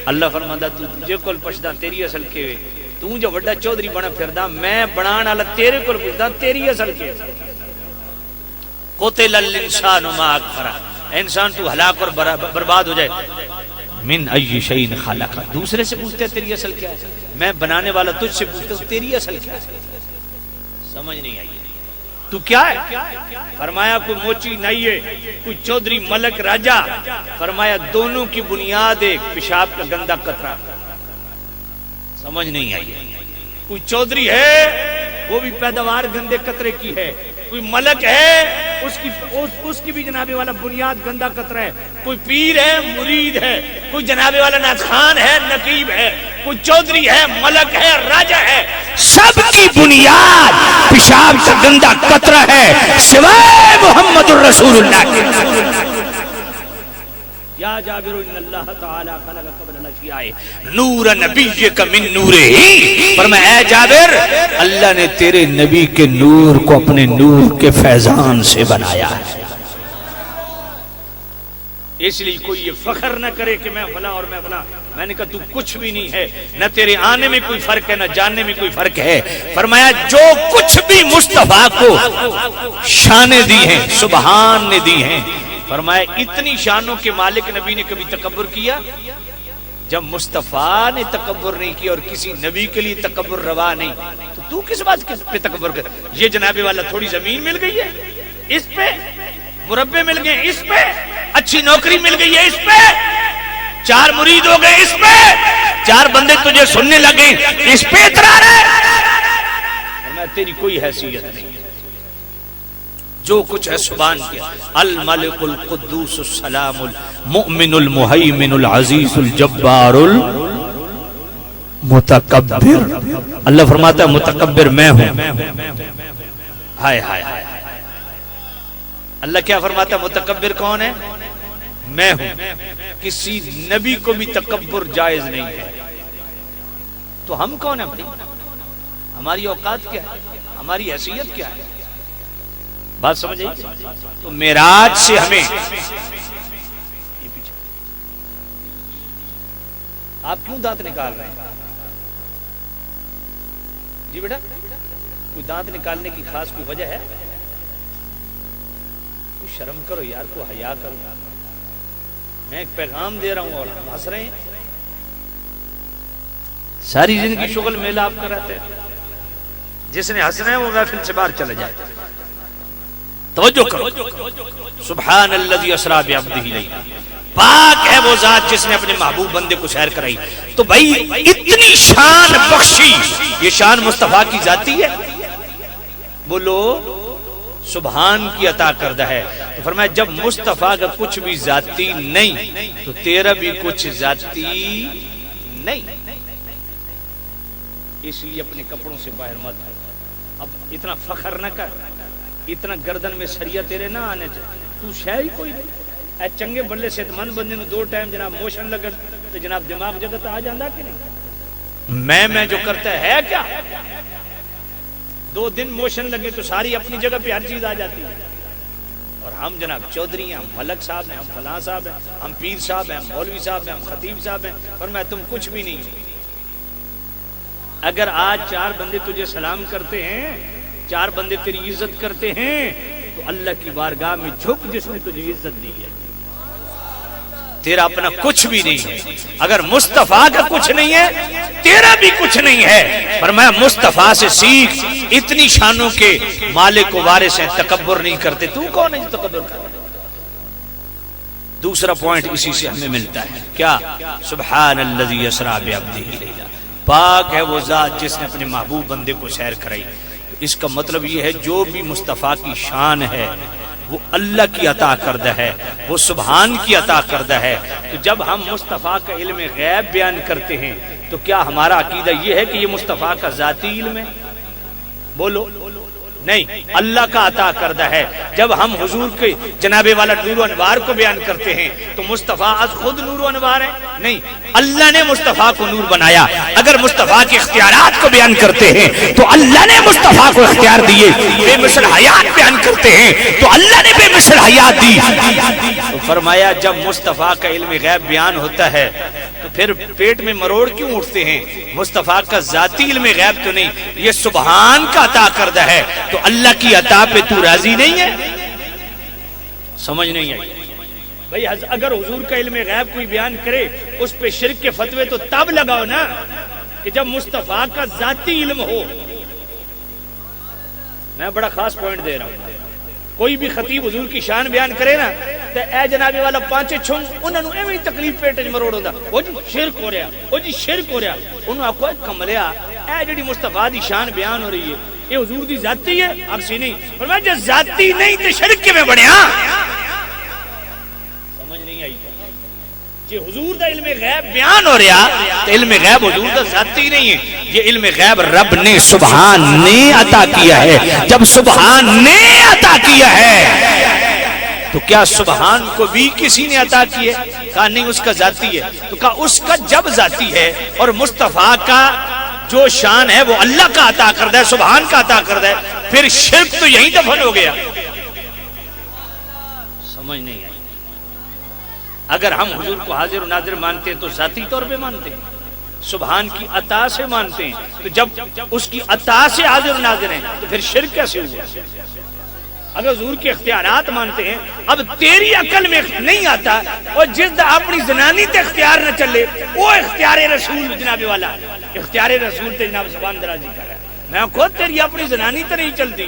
اللہ فرماندا تو جے کول پچھدا تیری اصل کیوے تو جو بڑا چودھری بنا پھردا میں بنان والا تیرے کول پچھدا تیری اصل کیوے قتل الانسان ما اکفر انسان تو ہلاک اور برباد ہو جائے من ای شیء خلق دوسرے سے پوچھتے تیری اصل کیا ہے میں بنانے والا تجھ سے پوچھتا ہوں تیری اصل کیا ہے سمجھ نہیں آئی تو کیا ہے فرمایا کوئی موچی نہیں ہے کوئی چودھری ملک راجا فرمایا دونوں کی بنیاد ایک پیشاب کا گندا قطرہ سمجھ نہیں آئی کوئی چودھری ہے وہ بھی پیداوار گندے قطرے کی ہے کوئی ملک ہے اس کی بھی جنابے والا بنیاد گندا قطرہ ہے کوئی پیر ہے مرید ہے کوئی جنابے والا ناز خان ہے نقیب ہے کوئی چودھری ہے ملک ہے راجہ ہے سب کی بنیاد پیشاب کا گندا قطرہ ہے سوائے محمد الرسول اللہ کے یا جابر ان اللہ تعالی خلق قبل الاشیاء نور نبیک من نورہ فرمایا اے جابر اللہ نے تیرے نبی کے نور کو اپنے نور کے فیضان سے بنایا ہے اس لیے کوئی یہ فخر نہ کرے کہ میں فلاں اور میں فلاں میں نے کہا تو کچھ بھی نہیں ہے نہ تیرے آنے میں کوئی فرق ہے نہ جاننے میں کوئی فرق ہے فرمایا جو کچھ بھی مصطفیٰ کو شانیں دی ہیں سبحان نے دی ہیں فرمایا اتنی شانوں کے مالک نبی نے کبھی تکبر کیا جب مصطفیٰ نے تکبر نہیں کیا اور کسی نبی کے لیے تکبر روا نہیں تو کس بات پہ تکبر کر یہ جنابے والا تھوڑی زمین مل گئی ہے اس پہ مربع مل گئے اس پہ اچھی نوکری مل گئی ہے اس پہ 4 مرید ہو گئے اس پہ 4 بندے تجھے سننے لگے اس پہ اعتراض ہے فرمایا تیری کوئی حیثیت نہیں جو کچھ ہے سبحان کیا الملک القدوس السلام المؤمن المہیمن العزیز الجبار المتکبر اللہ فرماتا ہے متکبر میں ہوں ہائے ہائے اللہ کیا فرماتا ہے متکبر کون ہے میں ہوں کسی نبی کو بھی تکبر جائز نہیں ہے تو ہم کون ہیں بھائی ہماری اوقات کیا ہے ہماری حیثیت کیا ہے بات سمجھ آئی تو معراج سے ہمیں آپ کیوں دانت نکال رہے ہیں جی بیٹا کوئی دانت نکالنے کی خاص کوئی وجہ ہے کوئی شرم کرو یار کو حیا کرو میں ایک پیغام دے رہا ہوں اور ہنس رہے ہیں ساری زندگی شغل میلہ آپ کراتے ہیں جس نے ہنسنا ہے وہ محفل سے باہر چلا جائے توجہ کرو سبحان الذی اسری بعبدہ لیلا پاک ہے وہ ذات جس نے اپنے محبوب بندے کو سیر کرائی تو بھائی اتنی شان بخشی یہ شان مصطفیٰ کی ذاتی ہے بولو سبحان کی عطا کردہ ہے تو فرمایا جب مصطفیٰ کا کچھ بھی ذاتی نہیں تو تیرا بھی کچھ ذاتی نہیں اس لیے اپنے کپڑوں سے باہر مت اب اتنا فخر نہ کر اتنا گردن میں سریا تیرے نہ آنے چاہیے تو شے ہی کوئی نہیں اے چنگے بلے صحت مند بندے نو 2 ٹائم جناب موشن لگن تو جناب دماغ جگہ آ جاندہ کہ نہیں میں جو کرتا ہے کیا 2 دن موشن لگے تو ساری اپنی جگہ پہ ہر چیز آ جاتی ہے اور ہم جناب چودھری ہیں ہم ملک صاحب ہیں ہم فلاں صاحب ہیں ہم پیر صاحب ہیں ہم مولوی صاحب ہیں ہم خطیب صاحب ہیں فرمایا تم کچھ بھی نہیں ہو اگر آج 4 بندے تجھے سلام کرتے ہیں 4 بندے تیری عزت کرتے ہیں تو اللہ کی بارگاہ میں جھک جس نے تجھے عزت دی ہے تیرا اپنا کچھ بھی نہیں ہے اگر مصطفیٰ کا کچھ نہیں ہے تیرا بھی کچھ نہیں ہے فرمایا مصطفیٰ سے سیکھ اتنی شانوں کے مالک و وارث ہیں تکبر نہیں کرتے تو کون ہے جو تکبر کرتے دوسرا پوائنٹ اسی سے ہمیں ملتا ہے کیا سبحان الذی اسری بعبدہ لیلا پاک ہے وہ ذات جس نے اپنے محبوب بندے کو سیر کرائی اس کا مطلب یہ ہے جو بھی مصطفیٰ کی شان ہے وہ اللہ کی عطا کردہ ہے وہ سبحان کی عطا کردہ ہے تو جب ہم مصطفیٰ کا علم غیب بیان کرتے ہیں تو کیا ہمارا عقیدہ یہ ہے کہ یہ مصطفیٰ کا ذاتی علم ہے بولو نہیں، اللہ کا عطا کردہ ہے۔ جب ہم حضور کے جناب والا نور و انوار کو بیان کرتے ہیں تو مصطفیٰ از خود نور و انوار ہے؟ نہیں، اللہ نے مصطفیٰ کو نور بنایا۔ اگر مصطفیٰ کے اختیارات کو بیان کرتے ہیں تو اللہ نے مصطفیٰ کو اختیار دیے۔ بے مثل حیات بیان کرتے ہیں تو اللہ نے بے مثل حیات دی۔ تو فرمایا جب مصطفیٰ کا علم غیب بیان ہوتا ہے تو پھر پیٹ میں مروڑ کیوں اٹھتے ہیں؟ مصطفیٰ کا ذاتی علم غیب تو نہیں، یہ سبحان کا عطا کردہ ہے۔ تو اللہ کی عطا پہ تو راضی نہیں ہے؟ سمجھ نہیں آئی بھائی؟ اگر حضور کا علم غیب کوئی بیان کرے اس پہ شرک کے فتوے تو تب لگاؤ نا کہ جب مصطفیٰ کا ذاتی علم ہو۔ میں بڑا خاص پوائنٹ دے رہا ہوں، کوئی بھی خطیب حضور کی شان بیان کرے نا تو اے جنابی والا پانچے چھنگ انہوں نے ایویں تکلیف پیٹ مروڑ ہوتا، وہ جی شرک ہو رہا، وہ جی شرک ہو رہا۔ انہوں آپ کو کملیا اے جڑی مصطفیٰ دی شان بیان ہو رہی ہے یہ حضور دی ذاتی ہے؟ اکسی نہیں۔ فرمایا جب ذاتی نہیں تو شرک کے میں بڑھیا؟ سمجھ نہیں آئی؟ جی حضور دا علم غیب بیان ہو رہا تو علم غیب حضور دا ذاتی نہیں ہے، یہ علم غیب رب نے سبحان نے عطا کیا ہے۔ جب سبحان نے عطا کیا ہے تو کیا سبحان کو بھی کسی نے عطا کی ہے؟ کہا نہیں، اس کا ذاتی ہے۔ تو کہا اس کا جب ذاتی ہے اور مصطفیٰ کا جو شان ہے وہ اللہ کا عطا کردہ ہے، سبحان کا عطا کردہ ہے، پھر شرک تو یہیں دفن ہو گیا۔ سمجھ نہیں آئی؟ اگر ہم حضور کو حاضر و ناظر مانتے ہیں تو ذاتی طور پہ مانتے ہیں، سبحان کی عطا سے مانتے ہیں، تو جب اس کی عطا سے حاضر و ناظر ہیں تو پھر شرک کیسے ہوا؟ اگر حضور کے اختیارات مانتے ہیں، اب تیری عقل میں نہیں آتا اور جس دا اپنی زنانی تے اختیار نہ چلے وہ اختیار رسول جناب والا، اختیار رسول تے جناب زبان درازی کر رہا ہے۔ میں خود تیری اپنی زنانی تے نہیں چلتی،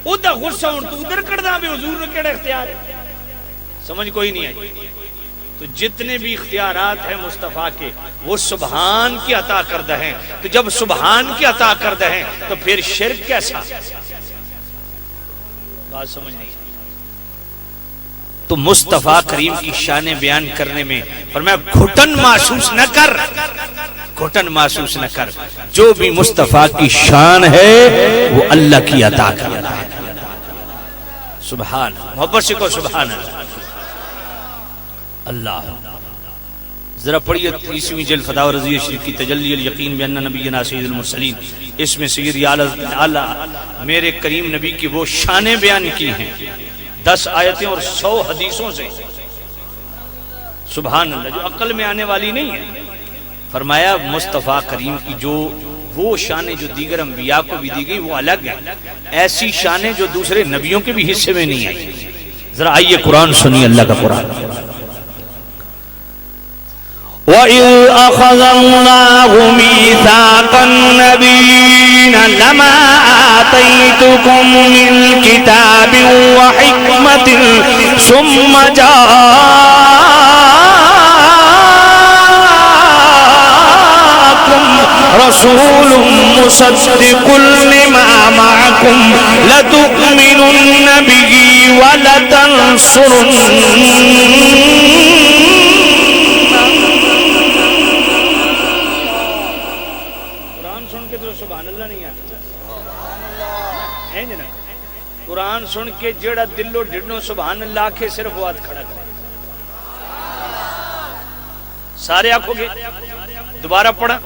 ادھر غصہ ہوں تو ادھر کردہ بھی حضور نے کیڑا اختیار ہے؟ سمجھ کوئی نہیں آئی؟ تو جتنے بھی اختیارات ہیں مصطفیٰ کے وہ سبحان کی عطا کردہ ہیں، تو جب سبحان کی عطا کردہ ہیں تو پھر شرک کیسا؟ بات سمجھ نہیں؟ تو مصطفیٰ کریم کی شان بیان کرنے میں فرمایا گھٹن محسوس نہ کر، گھٹن محسوس نہ کر، جو بھی مصطفیٰ کی شان ہے وہ اللہ کی عطا کردہ ہے۔ سبحان، محبت سے کو سبحان اللہ۔ ذرا پڑھیے 30ویں جلد فتح و رضیہ شریف کی تجلی الیقین بان نبینا سید المرسلین، اس میں سید اعلیٰ میرے کریم نبی کی وہ شانیں بیان کی ہیں 10 آیتیں اور 100 حدیثوں سے۔ سبحان اللہ، جو عقل میں آنے والی نہیں ہے۔ فرمایا مصطفیٰ کریم کی جو وہ شانیں جو دیگر انبیاء کو بھی دی گئی وہ الگ ہیں، ایسی شانیں جو دوسرے نبیوں کے بھی حصے میں نہیں آئی۔ ذرا آئیے قرآن سنیے، اللہ کا قرآن۔ وَإِذْ أَخَذَ اللَّهُ مِيثَاقَ النَّبِيِّينَ لَمَا آتَيْتُكُم مِّنْ كِتَابٍ وَحِكْمَةٍ ثُمَّ جَاءَكُمْ رَسُولٌ مُصَدِّقٌ لِّمَا مَعَكُمْ لَتُؤْمِنُنَّ بِهِ وَلَتَنصُرُنَّهُ۔ قرآن سن کے جڑا دلو ڈھڑنو سبحان اللہ کے صرف وہ ہاتھ کھڑا کرے۔ سارے آنکھوں گے دوبارہ پڑھا۔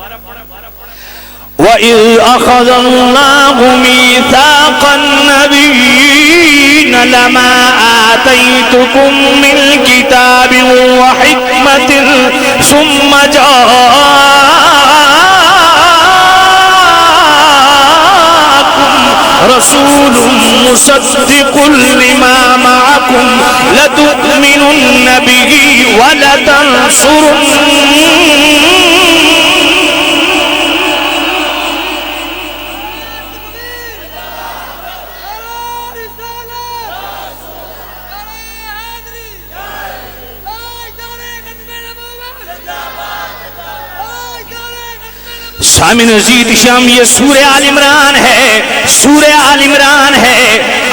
وَإِذْ أَخَذَ اللَّهُ مِيثَاقَ النَّبِيِّينَ لَمَا آتَيْتُكُم مِّنْ كِتَابٍ وَحِكْمَةٍ ثُمَّ رسول مصدق لما معكم لتؤمنن به سامع عزیز شام، یہ سورہ آل عمران ہے، سورہ آل عمران ہے،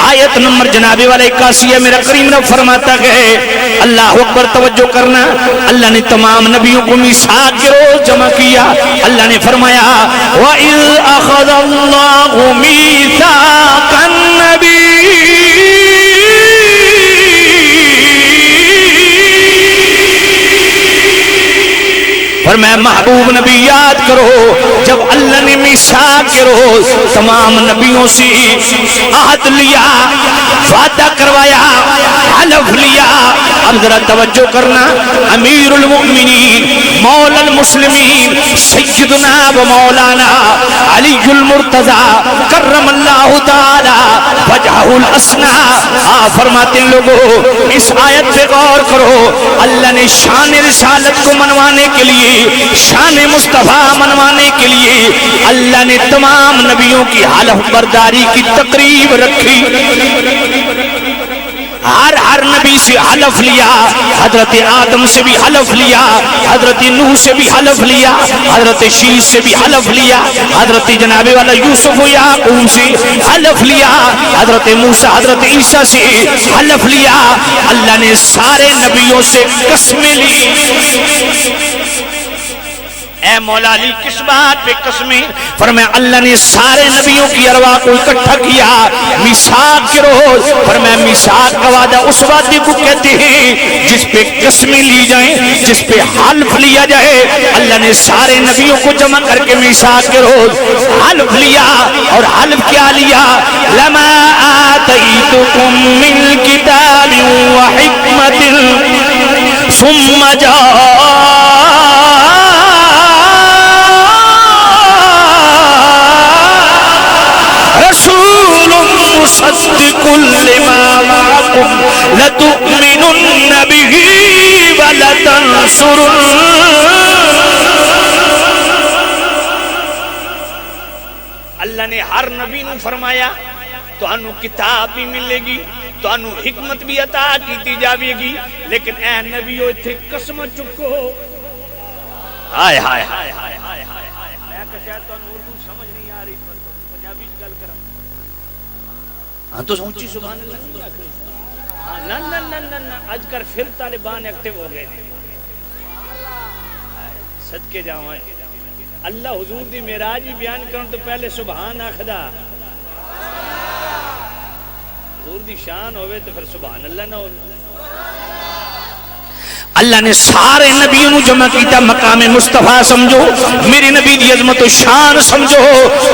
آیت نمبر جناب والا 81 ہے۔ میرا کریم رب فرماتا ہے، اللہ اکبر، توجہ کرنا، اللہ نے تمام نبیوں کو میثاق کے روز جمع کیا۔ اللہ نے فرمایا وَإِذْ أَخَذَ اللَّهُ مِيثَاقَ فرمایا محبوب نبی یاد کرو جب اللہ نے میثاق کے روز تمام نبیوں سے عہد لیا، وعدہ کروایا، حلف لیا. اب ذرا توجہ کرنا، امیر المؤمنین مولا المسلمین سیدنا و مولانا علی المرتضی کرم اللہ تعالی وجہہ الاسنا فرماتے ہیں لوگوں اس آیت پہ غور کرو. اللہ نے شان رسالت کو منوانے کے لیے، شان مصطفیٰ منوانے کے لیے اللہ نے تمام نبیوں کی حلف برداری کی تقریب رکھی. ہر نبی سے حلف لیا، حضرت آدم سے بھی حلف لیا، حضرت نوح سے بھی حلف لیا، حضرت شیش سے بھی حلف لیا، حضرت جناب والا یوسف و یعقوب سے حلف لیا، حضرت موسیٰ حضرت عیسیٰ سے حلف لیا. اللہ نے سارے نبیوں سے قسمیں لی. اے مولا علی کس بات پہ قسمیں؟ فرمایا اللہ نے سارے نبیوں کی ارواح کو اکٹھا کیا میثاق کے روز. فرمایا میثاق کا وعدہ اس وعدے کو کہتے ہیں جس پہ قسمیں لی جائیں، جس پہ حلف لیا جائے. اللہ نے سارے نبیوں کو جمع کر کے میثاق کے روز حلف لیا، اور حلف کیا لیا؟ لما آتیتکم من کتاب و حکمت ثم رسول مصدق لما معكم لتؤمنن به ولتنصرن. اللہ نے ہر نبی نے فرمایا تو انو کتاب بھی ملے گی، تو انو حکمت بھی عطا کی جاوے گی، لیکن اے نبیو اتھے قسم چکو. ہائے ہائے ہائے ہائے ہائے ہائے، میں کہتا تو اردو سمجھ نہیں آ رہی، پنجابی گل کر. ہاں تو سوچی سبحان اللہ. نہ نہ نہ نہ نہ اج کر پھر طالبان ایکٹیو ہو گئے ہیں. صدقے جاواں اللہ حضور دی معراج بھی بیان کرن تو پہلے سبحان آخدا. حضور دی شان ہوئے تو پھر سبحان اللہ نہ ہو. اللہ نے سارے نبیوں کو جمع کیتا. مقام مصطفیٰ سمجھو، میرے نبی دی عظمت و شان سمجھو.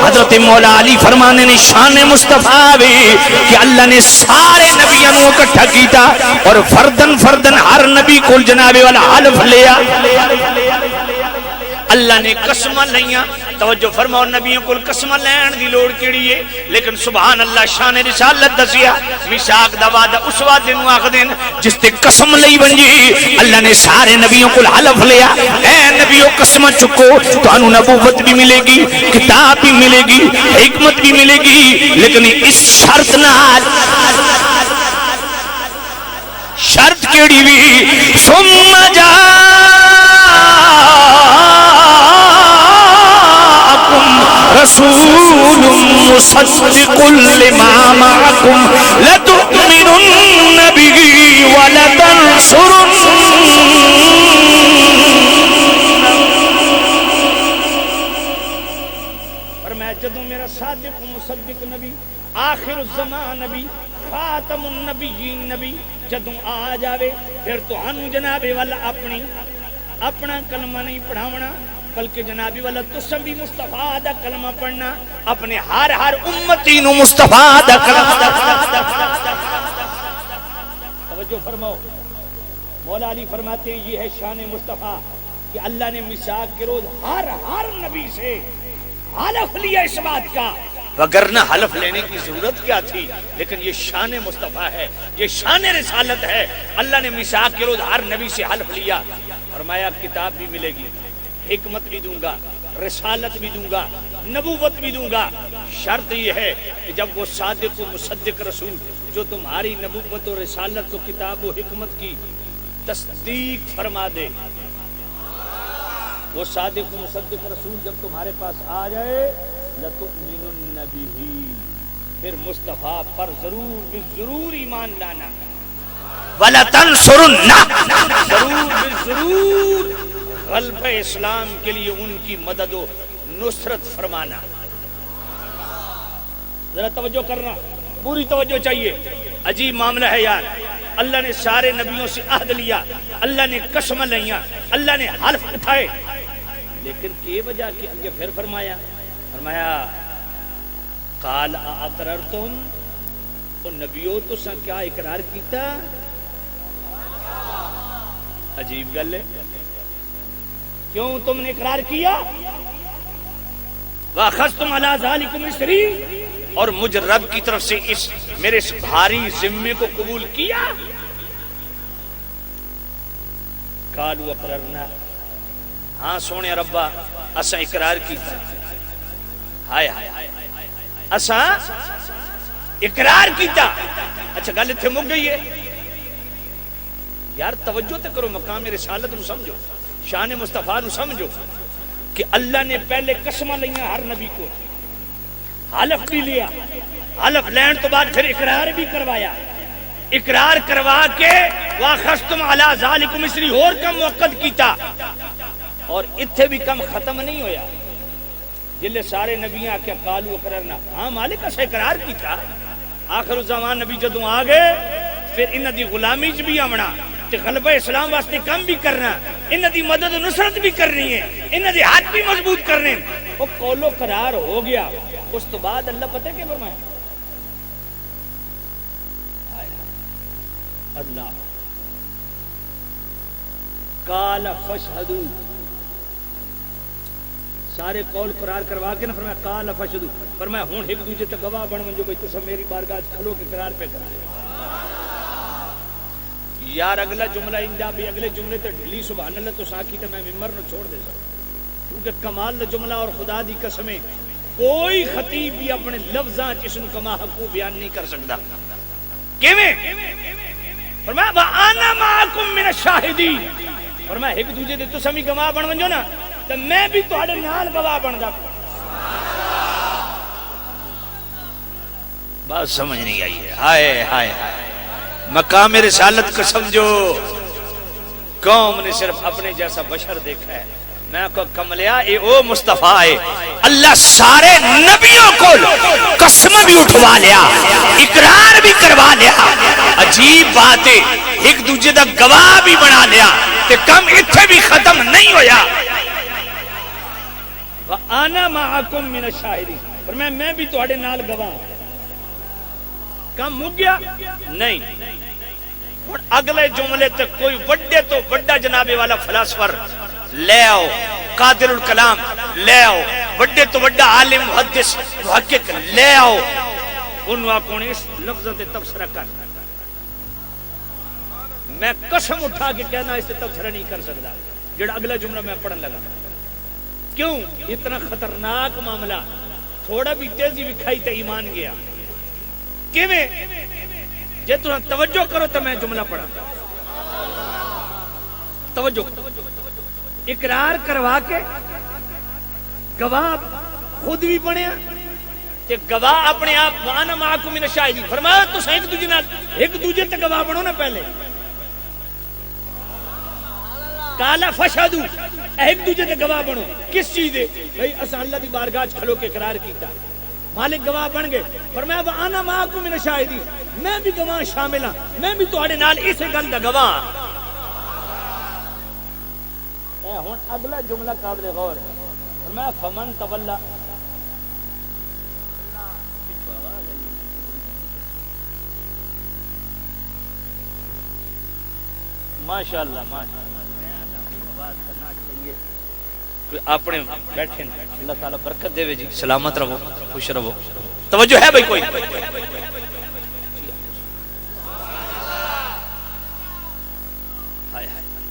حضرت مولا علی فرمانے نے شان مصطفیٰ بھی کہ اللہ نے سارے نبیوں کو اکٹھا کیتا اور فردن فردن ہر نبی کو جناب والا حلف لیا. اللہ نے قسمہ لیاں. توجہ فرماؤ، نبیوں کو قسمہ لین دی لوڑ کیڑی ہے، لیکن سبحان اللہ شان رسالت دسیا. میثاق دا وعدہ اس وعدے نوں آکھدن جس تے قسم لئی ونجی. اللہ نے سارے نبیوں کو حلف لیا، اے نبیوں قسم چکو تانوں نبوت بھی ملے گی، کتاب بھی ملے گی، حکمت بھی ملے گی، لیکن اس شرط نال. شرط کیڑی وی؟ ثم رسول مصدق لما معكم لتؤمنن به ولتنصرن. فرمایا جدوں میرا صادق مصدق نبی، آخر الزمان نبی، خاتم النبیین نبی جدوں آ جاوے پھر تہانوں جناب والا اپنا کلمہ نہیں پڑھاونا، بلکہ جنابی والا تسم بھی مصطفیٰ دا کلمہ پڑھنا، اپنے ہر امتی نو مصطفیٰ دا کلمہ. توجہ فرماؤ، مولا علی فرماتے ہیں یہ ہے شان مصطفیٰ کہ اللہ نے میثاق کے روز ہر نبی سے حلف لیا اس بات کا، وگرنہ حلف لینے کی ضرورت کیا تھی. لیکن یہ شان مصطفیٰ ہے، یہ شان رسالت ہے. اللہ نے میثاق کے روز ہر نبی سے حلف لیا. فرمایا کتاب بھی ملے گی، حکمت بھی دوں گا، رسالت بھی دوں گا، نبوت بھی دوں گا. شرط یہ ہے کہ جب وہ صادق و مصدق رسول جو تمہاری نبوت و رسالت و کتاب و حکمت کی تصدیق فرما دے، وہ صادق و مصدق رسول جب تمہارے پاس آ جائے لَتُؤْمِنُنَّ بِهِ، پھر مصطفیٰ پر ضرور ایمان لانا. وَلَتَنْصُرُنَّ، ضرور غلبہ اسلام کے لیے ان کی مدد و نصرت فرمانا. ذرا توجہ کرنا، پوری توجہ چاہیے. عجیب معاملہ ہے یار. اللہ نے سارے نبیوں سے عہد لیا، اللہ نے قسم لیاں، اللہ نے حلف اٹھائے. لیکن کی وجہ کی اگے پھر فرمایا قال اقررتم تو نبیو تو سا کیا اقرار کیتا؟ عجیب گل ہے، کیوں تم نے اقرار کیا؟ واخذتم علی ذالکم اسری، اور مجھ رب کی طرف سے اس میرے اس بھاری ذمے کو قبول کیا؟ قالوا اقررنا، ہاں سونے ربا اسا اقرار کیتا، ہائے ہائے اسا اقرار کیتا۔ اچھا گل اتنے مک گئی ہے یار، توجہ تے کرو، مقام رسالت نو سمجھو، شان مصطفیٰ نو سمجھو کہ اللہ نے پہلے قسماں لئیاں ہر نبی کو، حلف بھی لیا، حلف لین تو بعد پھر اقرار بھی کروایا، اقرار کروا کے واخذتم علی ذالکم اسری اور کم موقت کیتا، اور اتھے بھی کم ختم نہیں ہویا، جلے سارے نبیاں آکے قالوا اقررنا، ہاں مالک اسے اقرار کیتا۔ آخر الزمان نبی جدوں آ گئے پھر انہاں دی غلامی چ بھی آمنا تے غلبہ اسلام واسطے کم بھی کرنا، انہاں دی مدد و نصرت بھی کرنی ہے، انہاں دی ہاتھ بھی مضبوط کرنے، وہ قول و قرار ہو گیا۔ اس تو بعد اللہ پتہ کیا فرمایا؟ اللہ قال فاشهدوا، سارے قول قرار کروا کے نہ فرمایا قال فاشهدوا، فرمایا ہن ایک دوسرے تے گواہ بن جو بھئی تساں میری بارگاہ کھلو کے قرار پہ کر دے۔ یار اگلا جملہ انجا بھی اگلے جملے تے ڈھلی سبحان اللہ تو ساکھی تے میں ممبر نو چھوڑ دے سکتا، کیونکہ کمال جملہ اور خدا دی قسمیں کوئی خطیب بھی اپنے لفظاں جس نو کما حقو بیان نہیں کر سکتا۔ کیویں؟ فرمایا وانا معکم من الشاہدین، فرمایا ایک دوسرے دے تساں بھی گواہ بن ونجو نا تے میں بھی تہاڈے نال گواہ بندا۔ بات سمجھ نہیں آئی ہے، ہائے ہائے ہائے، مقام رسالت کو سمجھو۔ قوم نے صرف اپنے جیسا بشر دیکھا ہے، میں کو کملیا اے او مصطفیٰ ہے، اللہ سارے نبیوں کو قسم بھی اٹھوا لیا، اقرار بھی کروا لیا، عجیب بات ہے ایک دوسرے دا گواہ بھی بنا لیا، تے کم اتھے بھی ختم نہیں ہویا۔ وَأَنَا مَعَكُمْ مِنَ الشَّاهِدِينَ، پر میں بھی تہاڈے نال گواہ ہوں۔ کم ہو گیا؟ نہیں۔ اور اگلے جملے تک کوئی وڈے تو وڈا جناب والا فلسفر لے آؤ، قادر الکلام لے آؤ، وڈے تو وڈا عالم محدث محقق لے آؤ، انہوں آکھوں نے اس لفظوں تے تبصرہ کر، میں قسم اٹھا کے کہنا اس تے تبصرہ نہیں کر سکتا جڑا اگلا جملہ میں پڑھن لگا۔ کیوں؟ اتنا خطرناک معاملہ، تھوڑا بھی تیزی وکھائی تے ایمان گیا۔ کیویں؟ جے تم توجہ کرو تو میں جملہ پڑھا، توجہ کرو۔ اقرار کروا کے گواہ خود بھی بنیا تے گواہ اپنے آپ وانا معکم من الشاہدین، فرمایا تساں ایک دوجے تے گواہ بنو نا پہلے۔ قال فاشهدوا، ایک دوجے تے گواہ بنو، کس چیز دے؟ بھئی اساں اللہ دی بارگاہ وچ کھلو کے اقرار کیتا، مالک گواہ بن گئے، فرمایا وانا معکم من الشاہدین، میں بھی گواہ شامل ہاں، میں بھی تہاڈے نال اس گل دا گواہ ہاں۔ ہن اگلا جملہ قابل غور ہے، فرمایا فمن تولا، ماشاءاللہ آواز کرنا چاہیے، کوئی اپنے بیٹھے اللہ تعالیٰ برکت دے جی، سلامت رہو، خوش رہو، توجہ ہے بھائی کوئی؟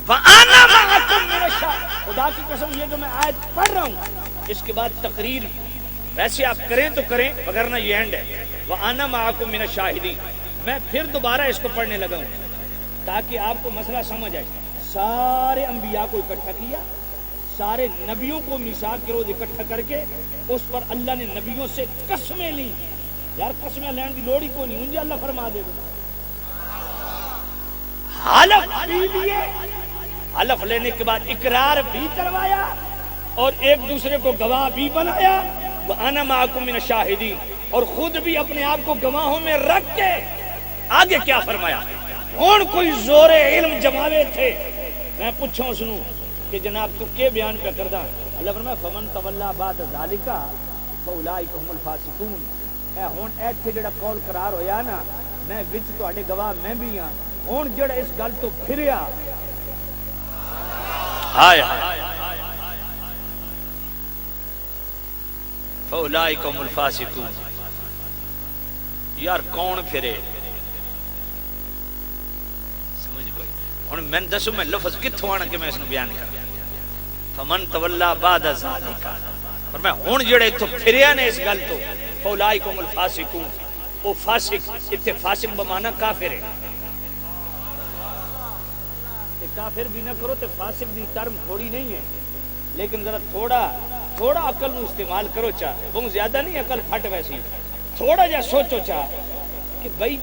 وَأَنَا مَعَكُمْ مِنَ الشَّاهِدِينَ، خدا کی قسم یہ جو میں آیت پڑھ رہا ہوں اس کے بعد تقریر ویسے آپ کریں تو کریں، وگرنہ یہ اینڈ ہے۔ وَأَنَا مَعَكُمْ مِنَ الشَّاهِدِينَ، میں پھر دوبارہ اس کو پڑھنے لگا ہوں تاکہ آپ کو مسئلہ سمجھ آئے۔ سارے انبیاء کو اکٹھا کیا، سارے نبیوں کو میثاق کے روز اکٹھا کر کے اس پر اللہ نے نبیوں سے قسمیں لی۔ یار قسمیں لین کی لوڑ ہی کوئی نہیں، انجھے اللہ فرما دے گا۔ حلف بھی لیے، حلف لینے کے بعد اقرار بھی کروایا اور ایک دوسرے کو گواہ بھی بنایا۔ وَأَنَا مَعَكُمْ مِنَ الشَّاهِدِينَ، اور خود بھی اپنے آپ کو گواہوں میں رکھ کے آگے کیا فرمایا؟ ہون کوئی زور علم جماوے تھے، میں پوچھوں سنوں کہ جناب تو کے بیان پہ کردہ اللہ فرمایا فمن تولا بعد ذالک فاولئک هم الفاسقون۔ اے ہن ایتھے جڑا قول قرار ہویا نا میں وچ تواڈے گواہ میں بھی ہاں، ہن جڑا اس گل تو پھریا ہائے فاولئک هم الفاسقون، یار کون پھرے سمجھ کوئی؟ ہن میں دسو میں لفظ کتھوں آنا کہ میں اس نو بیان کراں؟ فمن تولا بعد ذالک، اور میں ہن جڑے تو پھریا نے اس گل تو فاولئک هم الفاسقون، او فاسق اتنے فاسق بمانا کافر ہے، کافر بھی نہ کرو تو فاسق دی ٹرم تھوڑی نہیں ہے، لیکن ذرا تھوڑا عقل نو استعمال کرو چا، بہت زیادہ نہیں عقل پھٹ ویسی، تھوڑا جا سوچو چا کہ بھائی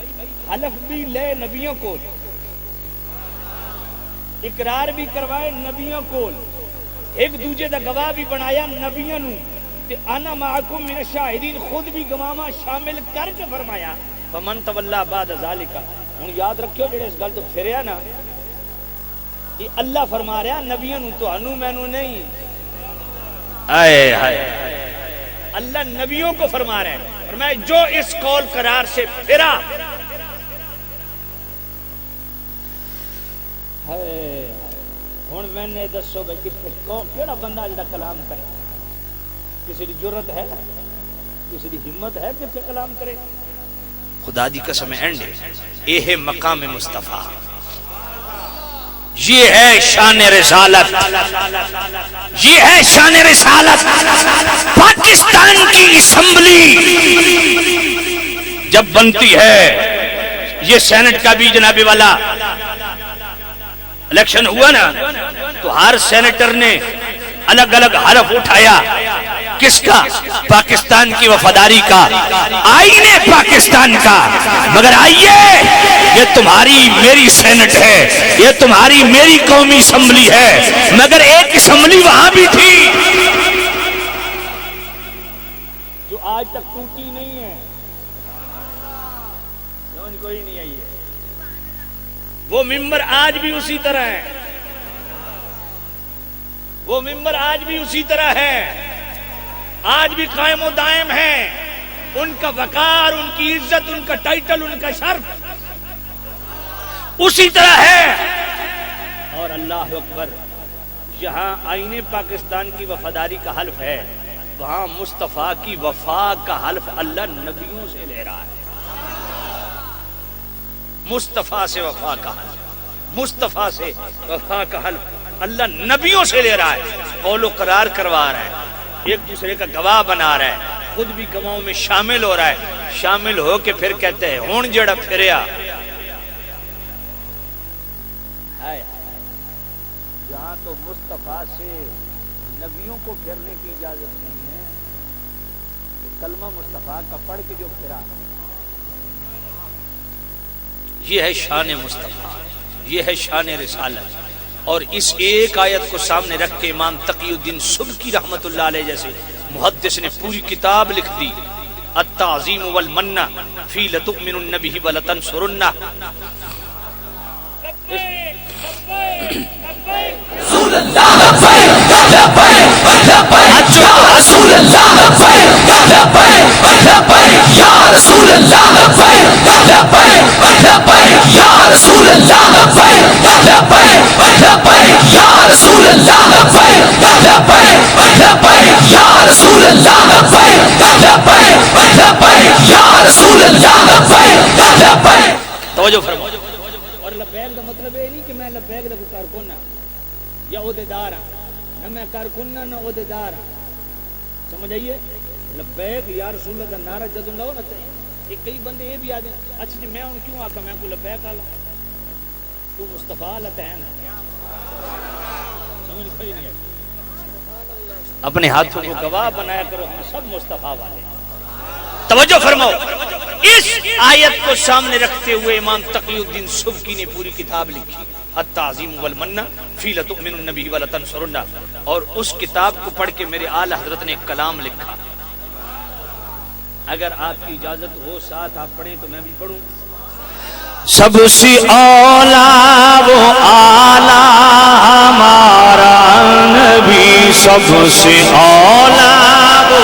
حلف بھی لے نبیوں کو، اقرار بھی کروائے نبیوں کو، ایک دوجے دا گواہ بھی بنایا نبیوں نو، تے انا معکم من الشاہدین خود بھی گواہ شامل کر کے فرمایا فمن تولا بعد ذالک۔ ہن یاد رکھو جڑے اس گل تو پھریا نا، یہ اللہ فرما رہا نبیوں نو، تو انو مینو نہیں، آئے ہائے اللہ نبیوں کو فرما رہا ہے، فرمایا جو اس قول قرار سے پھرا ہن میں نے دسو بھائی کیڑا بندہ جڑا کلام کرے؟ کسی کی جرت ہے، کسی کی ہمت ہے کہ کلام کرے؟ خدا دی قسم اینڈ یہ ہے مقام مصطفیٰ، یہ ہے شان رسالت، یہ ہے شان رسالت۔ پاکستان کی اسمبلی جب بنتی ہے، یہ سینٹ کا بھی جناب والا الیکشن ہوا نا، تو ہر سینیٹر نے الگ الگ حرف اٹھایا، کس کا؟ پاکستان کی وفاداری کا، آئین پاکستان کا۔ مگر آئیے، یہ تمہاری میری سینٹ ہے، یہ تمہاری میری قومی اسمبلی ہے، مگر ایک اسمبلی وہاں بھی تھی جو آج تک ٹوٹی نہیں ہے، سمجھ کوئی نہیں آئی ہے، وہ ممبر آج بھی اسی طرح ہے، وہ ممبر آج بھی اسی طرح ہے، آج بھی قائم و دائم ہے، ان کا وقار، ان کی عزت، ان کا ٹائٹل، ان کا شرف اسی طرح ہے۔ اور اللہ اکبر، جہاں آئین پاکستان کی وفاداری کا حلف ہے، وہاں مصطفیٰ کی وفا کا حلف اللہ نبیوں سے لے رہا ہے، مصطفیٰ سے وفا کا حلف، مصطفیٰ سے وفا کا حلف اللہ نبیوں سے لے رہا ہے، قول و قرار کروا رہا ہے، ایک دوسرے کا گواہ بنا رہا ہے، خود بھی گواہوں میں شامل ہو رہا ہے، شامل ہو کے پھر کہتے ہیں ہون جڑا پھریا، جہاں تو مصطفیٰ سے نبیوں کو پھرنے کی اجازت نہیں ہے، کلمہ مصطفیٰ کا پڑھ کے جو پھرا، یہ ہے شان مصطفیٰ، یہ ہے شان رسالت۔ اور اس ایک آیت کو سامنے رکھ کے امام تقی الدین سبکی رحمت اللہ علیہ جیسے محدث نے پوری کتاب لکھ دی، التعظیم والمنہ فی لتؤمنن بہ ولتنصرنہ۔ رسول اللہ لبیک لبیک لبیک یا رسول اللہ لبیک لبیک لبیک یا رسول اللہ لبیک لبیک لبیک یا رسول اللہ لبیک لبیک لبیک یا رسول اللہ لبیک لبیک لبیک یا رسول اللہ لبیک لبیک لبیک یا رسول اللہ لبیک لبیک۔ توجہ فرماؤ، اور لبیک کا مطلب یہ نہیں کہ میں لبیک دا کارکن ہاں یا عہدیدار ہاں، نہ میں کارکن ہاں نہ عہدیدار ہاں، سمجھ آئیے؟ لبیک یا رسول اللہ کا نعرہ جب نہ ہو نا، یہ کئی بندے یہ بھی آ جائیں، اچھا جی میں ان کیوں آکا میں کو لبیک آلا، تو مصطفیٰ اللہ ہے نا، سمجھ کوئی نہیں ہے، اپنے ہاتھوں کو گواہ بنایا کرو، ہم سب مصطفیٰ والے۔ توجہ فرماؤ، اس آیت کو سامنے رکھتے ہوئے امام تقی الدین سبکی نے پوری کتاب لکھی، التعظیم والمنہ فی لتؤمنن بہ ولتنصرنہ، اور اس کتاب کو پڑھ کے میرے اعلیٰ حضرت نے ایک کلام لکھا، اگر آپ کی اجازت ہو ساتھ آپ پڑھیں تو میں بھی پڑھوں۔ سب سے اولا وہ آلہ ہمارا سب سے اولا وہ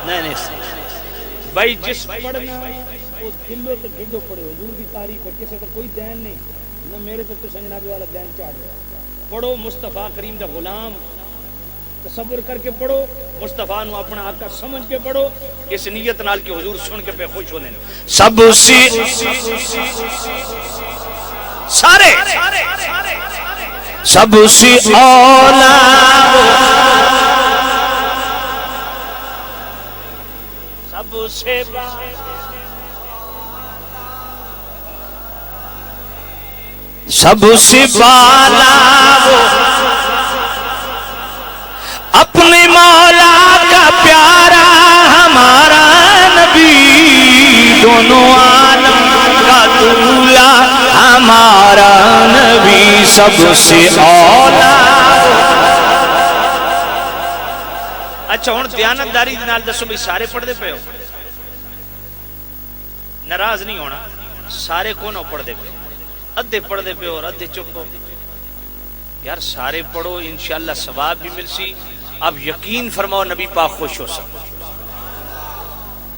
نہیں بھائی جس پڑھنا وہ دلوں تو بھیجو پڑے حضور کی تعریف ہے کسی تو کوئی دین نہیں نہ میرے تو سنجنابی والا دین چاڑ رہا پڑھو مصطفیٰ کریم دا غلام تصور کر کے پڑھو مصطفیٰ نو اپنا آقا سمجھ کے پڑھو اس نیت نال کہ حضور سن کے پہ خوش ہونے سب سے سارے سب سے اولا سب سے سب سے بالا اپنے مولا کا پیارا ہمارا نبی دونوں عالم کا دولا ہمارا نبی سب سے اولا اچھا ہوں دیانتداری دے نال دسو بھئی سارے پڑھ دے پے ہو ناراض نہیں ہونا سارے کون ہو پڑھ دے پے ادھے پڑھ دے پے اور ادھے چپ ہو یار سارے پڑھو انشاءاللہ ثواب بھی مل سی اب یقین فرماؤ نبی پاک خوش ہو سکتا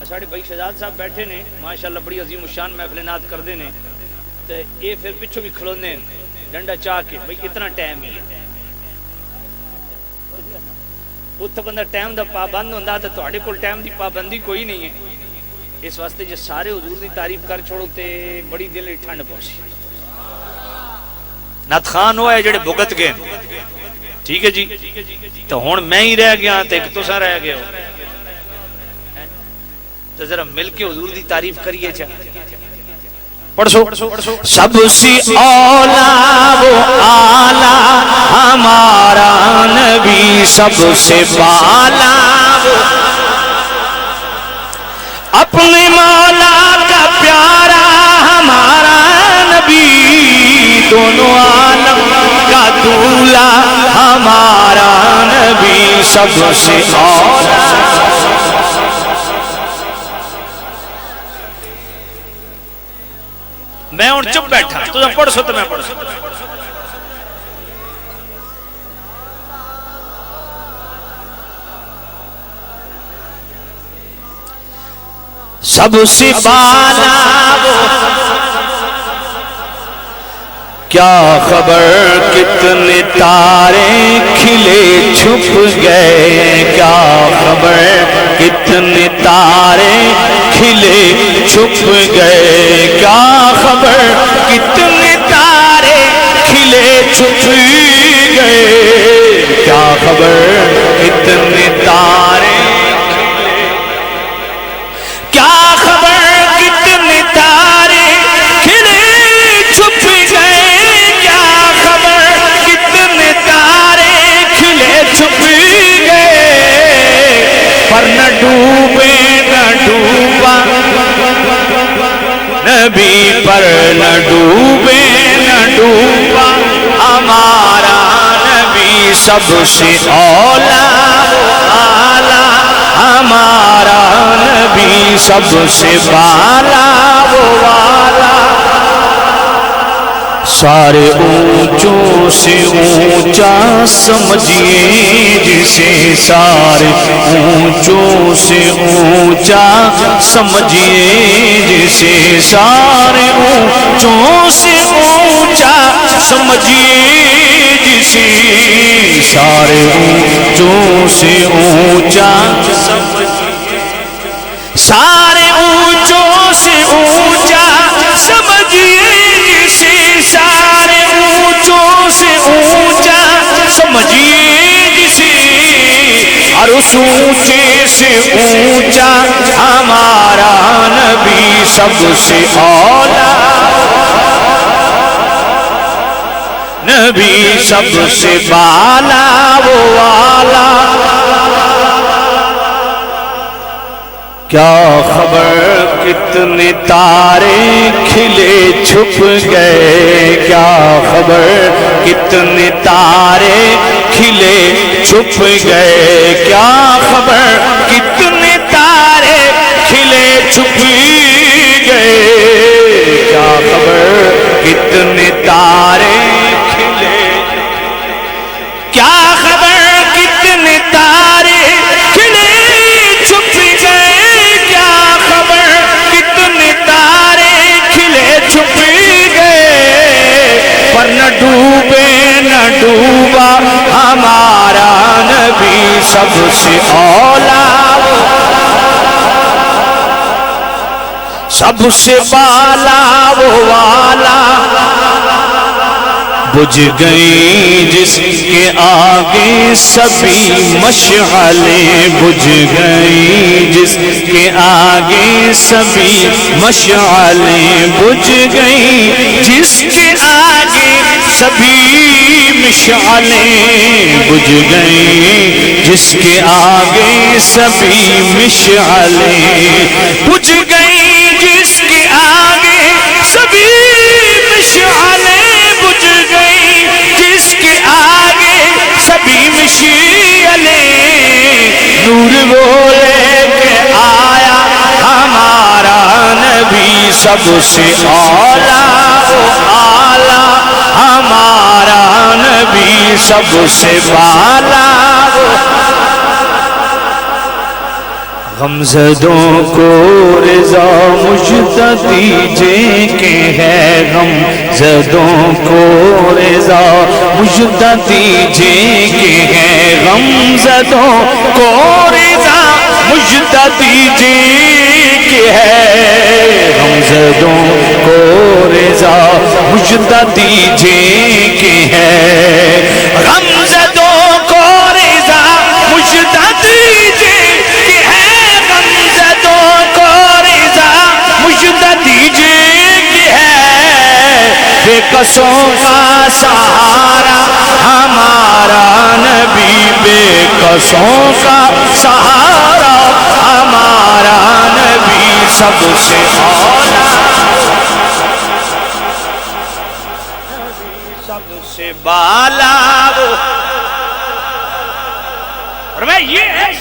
ساڑھے بھائی شہزاد صاحب بیٹھے نے ماشاءاللہ بڑی عظیم الشان محفلینات کر دے نے تو یہ پھر پچھو بھی کھلونے ڈنڈا چاہ کے بھائی کتنا ٹائم ہی ہے اتھا بندہ ٹائم دا پابند ہوندہ تو تھوڑے کول ٹائم دی پابندی کوئی نہیں ہے اس واسطے جو سارے حضور دی تعریف کر چھوڑو تے بڑی دل ٹھنڈ پہنچی نات خان ہوا ہے جڑے بھگت گئے ٹھیک ہے جی تو ہون میں ہی رہ گیا تو ایک تو سا رہ گیا تو ذرا مل کے حضور دی تعریف کریے چاہ پڑھو سب سے اولا وہ آلہ ہمارا نبی سب سے بالا وہ اپنے مولا کا پیارا ہمارا نبی دونوں عالم کا دولا ہمارا نبی سب سے اولا میں اور چپ بیٹھا تو پڑھ سو تو میں پڑھ سو سب سے بالا کیا خبر کتنے تارے کھلے چھپ گئے کیا خبر کتنے تارے کھلے چھپ گئے کیا خبر کتنے تارے کھلے چھپ گئے کیا خبر کتنے تارے کیا خبر کتنے تارے کھلے چھپ گئے کیا خبر کتنے تارے کھلے چھپ گئے پر نہ ڈوبے نہ ڈوبا نبی پر نہ ڈوبے نہ ڈوبا ہمارا نبی سب سے اولا آلہ ہمارا نبی سب سے بالا وہ والا سارے اونچوں سے اونچا سمجھیے جسے سارے اونچوں سے اونچا سمجھیے جسے سارے اونچوں سے اونچا سمجھیے جسے سارے اونچوں سے اونچا سمجھیے سارے اونچوں سے اونچا سمجھیے جسے سارے اونچوں سے اونچا سمجھیے جسے اور اس اونچے سے اونچا ہمارا نبی سب سے اولا نبی سب سے بالا وہ والا کیا خبر کتنے تارے کھلے چھپ گئے کیا خبر کتنے تارے کھلے چھپ گئے کیا خبر کتنے تارے کھلے چھپ گئے کیا خبر کتنے تارے کھلے سب سے اولا سب سے بالا وہ والا بجھ گئی جس کے آگے سبھی مشعلیں بجھ گئی جس کے آگے سبھی مشعلیں بجھ گئی جس کے آگے سبھی مشعلیں بجھ گئی جس کے آگے سبھی مشعلیں بجھ گئی جس کے آگے سبھی مشعلیں بجھ گئی جس کے آگے سبھی مشعلیں نور وہ لے کے آیا ہمارا نبی سب سے اولا اعلیٰ ہمارا نبی سب سے بالا غمزدوں کو رضا مجدہ دیجئے کہ ہے غمزدوں کو رضا مجدہ دیجئے کہ ہے غمزدوں کو رضا مجدہ دیجئے کہ ہے غمزدوں کو رضا مجدہ دیجئے کہ ہے غمزدوں کو رضا مجدہ دیجئے بے کسوں کا سہارا ہمارا نبی بے کسوں کا سہارا ہمارا نبی سب سے اولا سب سے بالا اور میں یہ ہے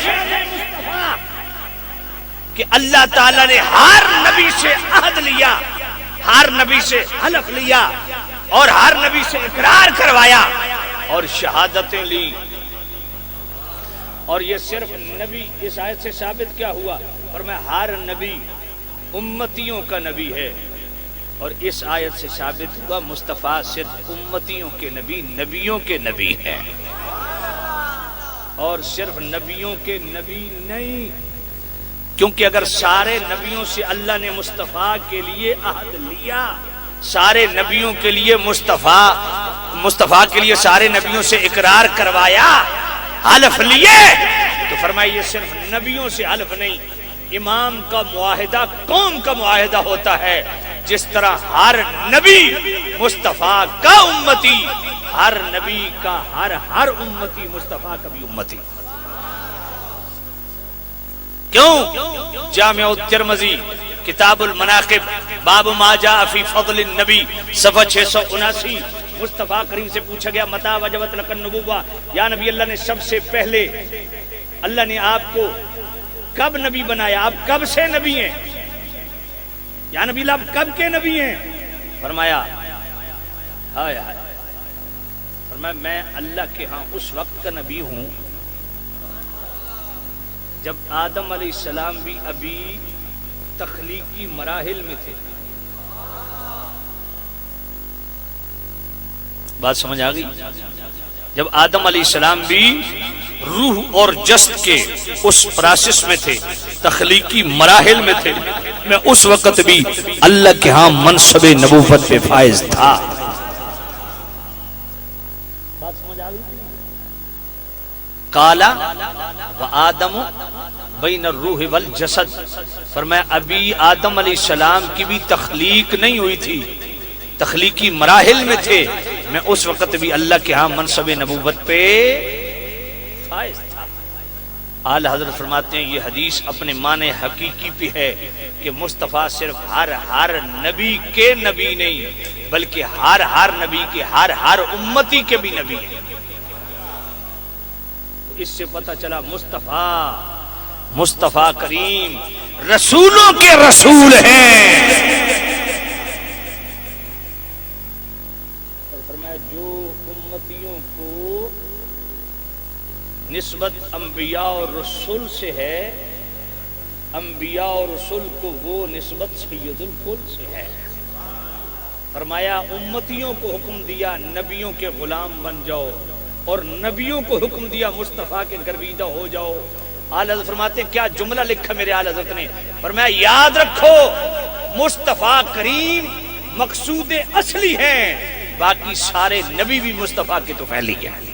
کہ اللہ تعالیٰ نے ہر نبی سے عہد لیا ہر نبی سے حلف لیا اور ہر نبی سے اقرار کروایا اور شہادتیں لی اور یہ صرف نبی اس آیت سے ثابت کیا ہوا فرمایا ہر نبی امتیوں کا نبی ہے اور اس آیت سے ثابت ہوا مصطفیٰ صرف امتیوں کے نبی نبیوں کے نبی ہیں اور صرف نبیوں کے نبی نہیں کیونکہ اگر سارے نبیوں سے اللہ نے مصطفیٰ کے لیے عہد لیا سارے نبیوں کے لیے مصطفیٰ کے لیے سارے نبیوں سے اقرار کروایا حلف لیے تو فرمایا یہ صرف نبیوں سے حلف نہیں امام کا معاہدہ قوم کا معاہدہ ہوتا ہے جس طرح ہر نبی مصطفیٰ کا امتی ہر نبی کا ہر امتی مصطفیٰ کا بھی امتی کیوں جامع الترمذی کتاب المناقب باب ما جاء فی فضل النبی صفحہ 679 مصطفیٰ کریم سے پوچھا گیا متى وجبت لک النبوہ یا نبی اللہ نے سب سے پہلے اللہ نے آپ کو کب نبی بنایا آپ کب سے نبی ہیں یا نبی اللہ آپ کب کے نبی ہیں فرمایا ہائے ہائے فرمایا میں اللہ کے ہاں اس وقت کا نبی ہوں جب آدم علیہ السلام بھی ابھی تخلیقی مراحل میں تھے بات سمجھ آ گئی جب آدم علیہ السلام بھی روح اور جسد کے اس پروسیس میں تھے تخلیقی مراحل میں تھے میں اس وقت بھی اللہ کے ہاں منصب نبوت پہ فائز تھا بات سمجھ آ گئی کالا و آدم بین الروح والجسد فرمایا ابھی آدم علیہ السلام کی بھی تخلیق نہیں ہوئی تھی تخلیقی مراحل میں تھے میں اس وقت بھی اللہ کے ہاں منصب نبوت پہ فائز تھا اعلی حضرت فرماتے ہیں یہ حدیث اپنے معنی حقیقی پہ ہے کہ مصطفیٰ صرف ہر نبی کے نبی نہیں بلکہ ہر نبی کے ہر امتی کے بھی نبی ہیں اس سے پتہ چلا مصطفیٰ کریم رسولوں کے رسول ہیں اور فرمایا جو امتیوں کو نسبت انبیاء اور رسول سے ہے انبیاء اور رسول کو وہ نسبت سید الکل سے ہے فرمایا امتیوں کو حکم دیا نبیوں کے غلام بن جاؤ اور نبیوں کو حکم دیا مصطفیٰ کے گرویدہ ہو جاؤ. آل حضرت فرماتے ہیں کیا جملہ لکھا میرے آل حضرت نے، فرمایا یاد رکھو مصطفیٰ کریم مقصود اصلی ہیں، باقی سارے نبی بھی مصطفیٰ کے تو پھیلی ہیں.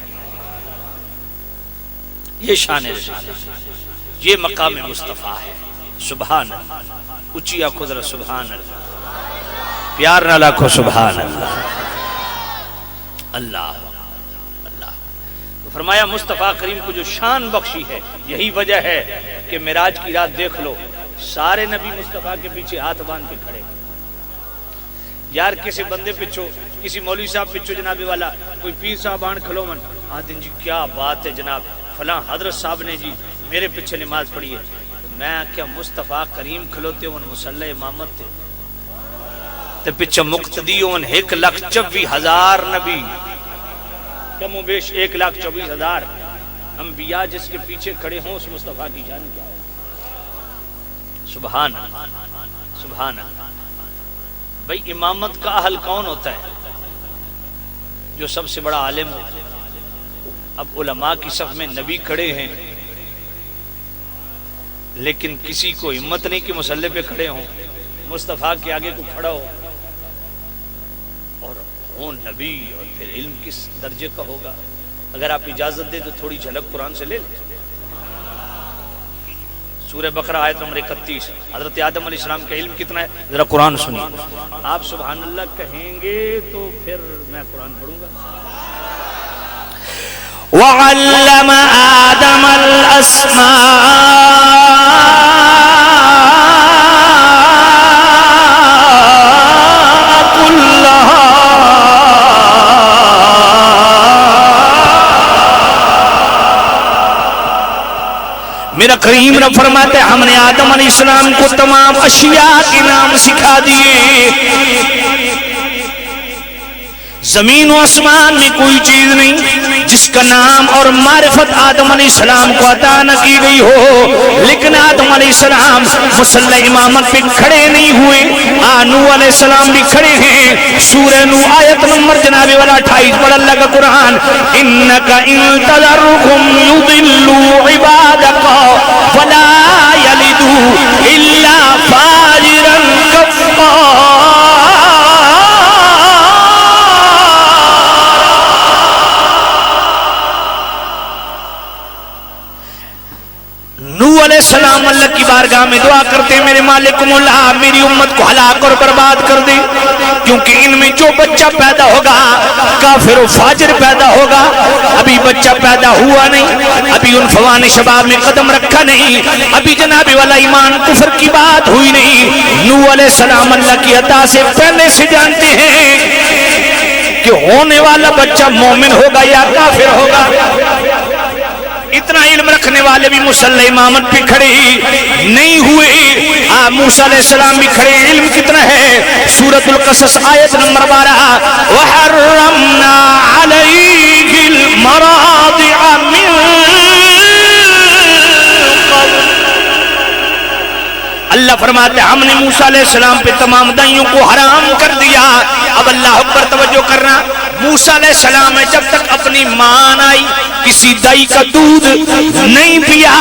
یہ شان رسالت، یہ مقام مصطفیٰ ہے. سبحان اللہ. اچھی آنکھوں ذرا سبحان اللہ، پیار نہ لاکھو سبحان اللہ. اللہ اللہ. تو فرمایا مصطفیٰ کریم کو جو شان بخشی ہے، یہی وجہ ہے کہ معراج کی رات دیکھ لو سارے نبی مصطفیٰ کے پیچھے ہاتھ باندھ کے کھڑے. یار کسی بندے پچھو، کسی مولوی صاحب پچھو جناب والا کوئی پیر صاحب آن کھلو من آدھن جی کیا بات ہے جناب فلاں حضرت صاحب نے جی میرے پیچھے نماز پڑھی ہے. میں کیا مصطفیٰ کریم کھلوتے ان مصلی امامت تھے تے پیچھے مقتدی ان 1,24,000 نبی، کم و بیش 1,24,000 انبیاء جس کے پیچھے کھڑے ہوں اس مصطفیٰ کی جان کیا ہے. سبحان اللہ سبحان اللہ. بھئی امامت کا اہل کون ہوتا ہے؟ جو سب سے بڑا عالم ہو. اب علماء کی صف میں نبی کھڑے ہیں لیکن کسی کو ہمت نہیں کہ مصلی پہ کھڑے ہوں، مصطفیٰ کے آگے کو کھڑا ہو اور ہوں نبی، اور پھر علم کس درجے کا ہوگا. اگر آپ اجازت دیں تو تھوڑی جھلک قرآن سے لے لیں. سورہ بقرہ آیت نمبر 31. حضرت آدم علیہ السلام کا علم کتنا ہے ذرا قرآن سنیے. آپ سبحان اللہ کہیں گے تو پھر میں قرآن پڑھوں گا. وعلم آدم الأسماء كلها میرا کریم رب فرماتے ہیں ہم نے آدم علیہ السلام کو تمام اشیاء کے نام سکھا دیے. زمین و آسمان میں کوئی چیز نہیں جس کا نام اور معرفت آدم علیہ السلام کو عطا نہ کی گئی ہو. لیکن آدم علیہ السلام مصلی امامت پہ کھڑے نہیں ہوئے. نوح علیہ السلام بھی کھڑے ہیں. سورہ نوح آیت نمبر جناب والا 28 پر اللہ کا قرآن انک ان تذرهم یضلوا عبادک ولا یلدوا الا فاجرا کفارا. نوح علیہ السلام اللہ کی بارگاہ میں دعا کرتے ہیں میرے مالک مولا میری امت کو ہلاک اور برباد کر دے، کیونکہ ان میں جو بچہ پیدا ہوگا کافر و فاجر پیدا ہوگا. ابھی بچہ پیدا ہوا نہیں، ابھی ان فوان شباب میں قدم رکھا نہیں، ابھی جناب والا ایمان کفر کی بات ہوئی نہیں. نوح علیہ السلام اللہ کی عطا سے پہلے سے جانتے ہیں کہ ہونے والا بچہ مومن ہوگا یا کافر ہوگا. اتنا علم رکھنے والے بھی مصلی امامت پہ کھڑے نہیں ہوئے. موسیٰ علیہ السلام بھی کھڑے. علم کتنا ہے؟ سورۃ القصص آیت نمبر 12 وَحَرَّمْنَا عَلَيْهِ الْمَرَاضِعَ مِن قَبْلُ. اللہ فرماتے ہیں ہم نے موسیٰ علیہ السلام پہ تمام دائیوں کو حرام کر دیا. اب اللہ اکبر توجہ کرنا. موسیٰ علیہ السلام ہے جب تک اپنی ماں آئی کسی دائی کا دودھ نہیں پیا.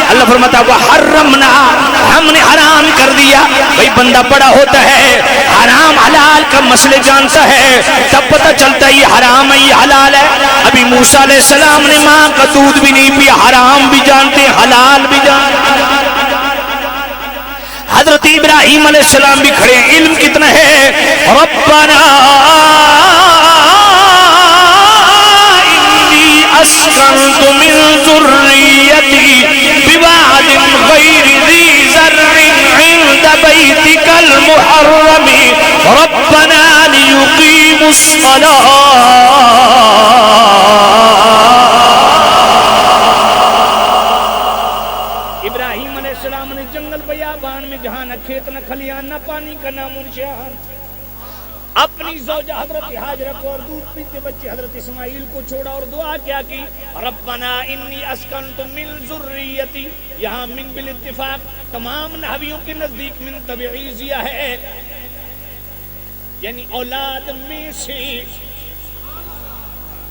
اللہ فرماتا وحرمنا ہم نے حرام کر دیا. بھئی بندہ بڑا ہوتا ہے حرام حلال کا مسئلے جانتا ہے تب پتہ چلتا ہے یہ حرام ہے یہ حلال ہے. ابھی موسیٰ علیہ السلام نے ماں کا دودھ بھی نہیں پیا، حرام بھی جانتے حلال بھی جانتے. حضرت ابراہیم علیہ السلام بھی کھڑے. علم کتنا ہے؟ ربنا اسکنت من ذریتی بواد غیر ذی زرع عند بیتک المحرم ربنا لیقیموا الصلاة. ابراہیم علیہ السلام نے جنگل بیابان میں جہاں نہ کھیت نہ کھلیان نہ پانی کا نام نشان اپنی زوجہ حضرت حاجرہ کو اور دودھ پیتے بچے حضرت اسماعیل کو چھوڑا اور دعا کیا کی ربنا انی اسکنت من ذریتی. یہاں من بالاتفاق تمام نحویوں کے نزدیک من تبعیضیہ ہے، یعنی اولاد میں سے.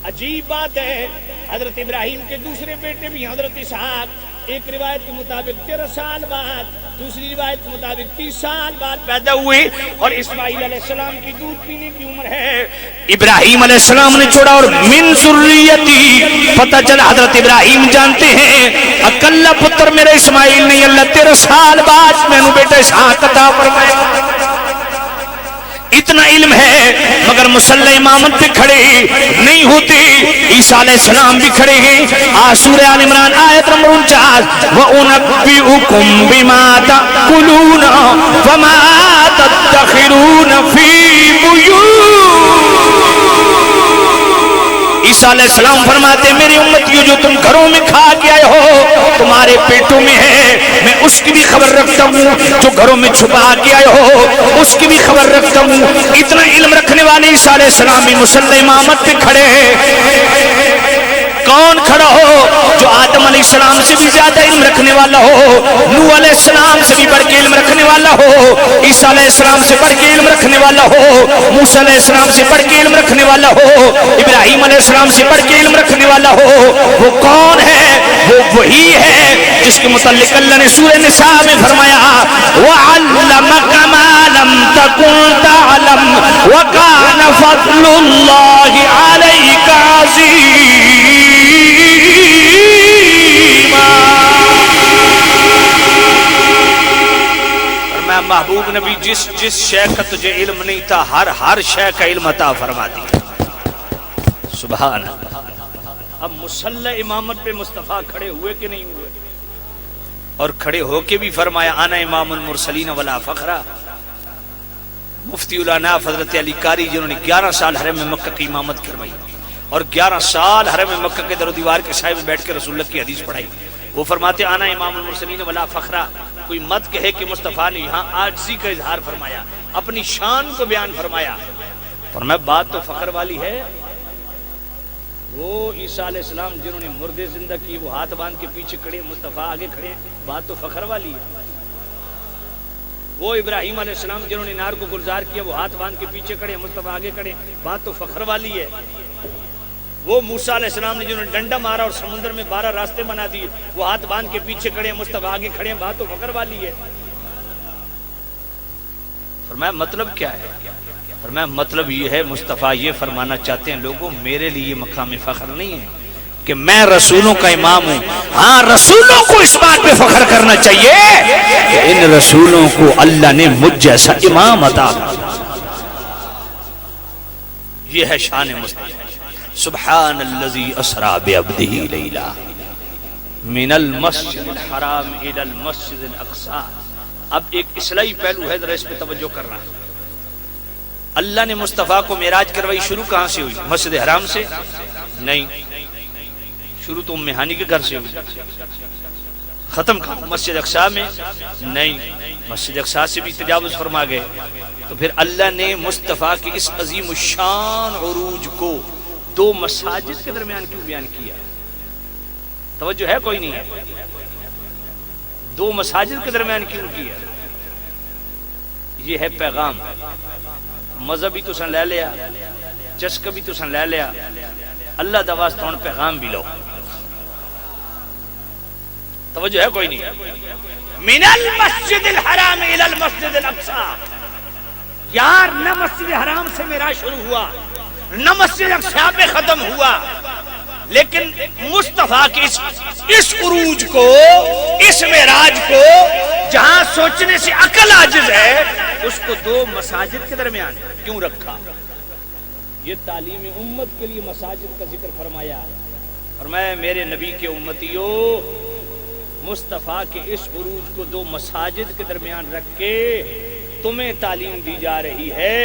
عجیب بات ہے، حضرت ابراہیم کے دوسرے بیٹے بھی حضرت اسحاق ایک روایت کے مطابق 13 سال بعد، دوسری روایت کے مطابق 30 سال بعد پیدا ہوئے، اور اسماعیل علیہ السلام کی دودھ پینے کی عمر ہے۔ ابراہیم علیہ السلام نے چھوڑا اور من ذریتی، پتہ چلا حضرت ابراہیم جانتے ہیں اکلا پتر میرا اسماعیل نہیں، اللہ 13 سال بعد میں نے بیٹا اسحاق عطا فرمایا۔ اتنا علم ہے مگر مصلی امامت پہ کھڑے نہیں ہوتے۔ عیسیٰ علیہ السلام بھی کھڑے ہیں، سورہ آل عمران آیت نمبر 49، وَأُنَبِّئُكُمْ بِمَا تَأْكُلُونَ وَمَا تَدَّخِرُونَ فِي بُيُوتِكُمْ۔ عیسیٰ علیہ السلام فرماتے ہیں میری امتیوں جو تم گھروں میں کھا کے آئے ہو تمہارے پیٹوں میں ہے، میں اس کی بھی خبر رکھتا ہوں، جو گھروں میں چھپا کے آئے ہو اس کی بھی خبر رکھتا ہوں۔ اتنا علم رکھنے والے عیسیٰ علیہ السلام بھی مصلی امامت پہ کھڑے ہیں۔ کون کھڑا ہو؟ جو آدم علیہ السلام سے بھی زیادہ علم رکھنے والا ہو، نوح علیہ السلام سے بھی بڑھ کے علم رکھنے والا ہو، عیسیٰ علیہ السلام سے بڑھ کے علم رکھنے والا ہو، موسیٰ علیہ السلام سے بڑھ کے علم رکھنے والا ہو، ابراہیم علیہ السلام سے بڑھ کے علم رکھنے والا ہو۔ وہ کون ہے؟ وہ وہی ہے جس کے متعلق اللہ نے سورہ نساء میں فرمایا وَعَلَّمَكَ مَا لَمْ تَكُنْ تَعْلَمْ وَكَانَ فَضْلُ اللَّهِ عَلَيْكَ عَظِيمًا۔ فرمایا محبوب نبی جس شے کا تجھے علم نہیں تھا ہر شے کا علم عطا فرما دیا۔ سبحان اللہ۔ اب مصلی امامت پہ مصطفیٰ کھڑے ہوئے کہ نہیں ہوئے؟ اور کھڑے ہو کے بھی فرمایا انا امام المرسلین ولا فخرا۔ مفتی الاناف حضرت علی قاری جنہوں نے 11 سال حرم مکہ کی امامت کروائی اور 11 سال حرم مکہ کے در و دیوار کے سائے میں بیٹھ کے رسول اللہ کی حدیث پڑھائی، وہ فرماتے انا امام المرسلین ولا فخرا۔ کوئی مت کہے کہ مصطفیٰ نے یہاں عاجزی کا اظہار فرمایا، اپنی شان کو بیان فرمایا۔ فرمایا بات تو فخر والی ہے۔ وہ عیسیٰ علیہ السلام جنہوں نے مردے زندہ کی وہ ہاتھ باندھ کے پیچھے کھڑے، مصطفیٰ آگے کھڑے، بات تو فخر والی ہے۔ وہ ابراہیم علیہ السلام جنہوں نے نار کو گلزار کیا وہ ہاتھ باندھ کے پیچھے کھڑے، مصطفیٰ آگے کھڑے، بات تو فخر والی ہے۔ وہ موسیٰ علیہ السلام نے جنہوں نے ڈنڈا مارا اور سمندر میں 12 راستے بنا دیے وہ ہاتھ باندھ کے پیچھے کھڑے، مصطفیٰ آگے کھڑے، بات تو فخر والی ہے۔ فرمایا مطلب کیا ہے؟ فرمایا مطلب یہ ہے مصطفیٰ یہ فرمانا چاہتے ہیں لوگوں میرے لیے مقام فخر نہیں ہے کہ میں رسولوں کا امام ہوں، ہاں رسولوں کو اس بات پہ فخر کرنا چاہیے کہ ان رسولوں کو اللہ نے مجھ جیسا امام عطا کیا۔ یہ ہے شان مصطفیٰ۔ سبحان الذی اسری بعبدہ لیلا من المسجد الحرام الى المسجد الاقصی۔ اب ایک اصلاحی پہلو ہے، ذرا اس پہ توجہ کرنا۔ اللہ نے مصطفیٰ کو معراج کروائی، شروع کہاں سے ہوئی؟ مسجد حرام سے نہیں، شروع تو ام ہانی کے گھر سے ہوئی۔ ختم کہاں؟ مسجد اقصی میں نہیں، مسجد اقصی سے بھی تجاوز فرما گئے۔ تو پھر اللہ نے مصطفیٰ کی اس عظیم الشان عروج کو 2 مساجد کے درمیان کیوں بیان کیا؟ توجہ ہے کوئی نہیں ہے؟ 2 مساجد کے درمیان کیوں کیا؟ یہ ہے پیغام۔ مذہبی تو سن لے لیا، چسکا بھی تو سن لے لیا، اللہ دا واسطہ ہن پیغام بھی لو۔ توجہ ہے کوئی نہیں؟ من المسجد الحرام الى المسجد الاقصی۔ یار نہ مسجد حرام سے معراج شروع ہوا نہ مسجد اقصی پہ ختم ہوا، لیکن مصطفیٰ کی اس عروج کو، اس معراج کو جہاں سوچنے سے عقل عاجز ہے اس کو 2 مساجد کے درمیان کیوں رکھا؟ یہ تعلیم امت کے لیے مساجد کا ذکر فرمایا۔ فرمایا میرے نبی کے امتیوں مصطفیٰ کے اس عروج کو 2 مساجد کے درمیان رکھ کے تمہیں تعلیم دی جا رہی ہے،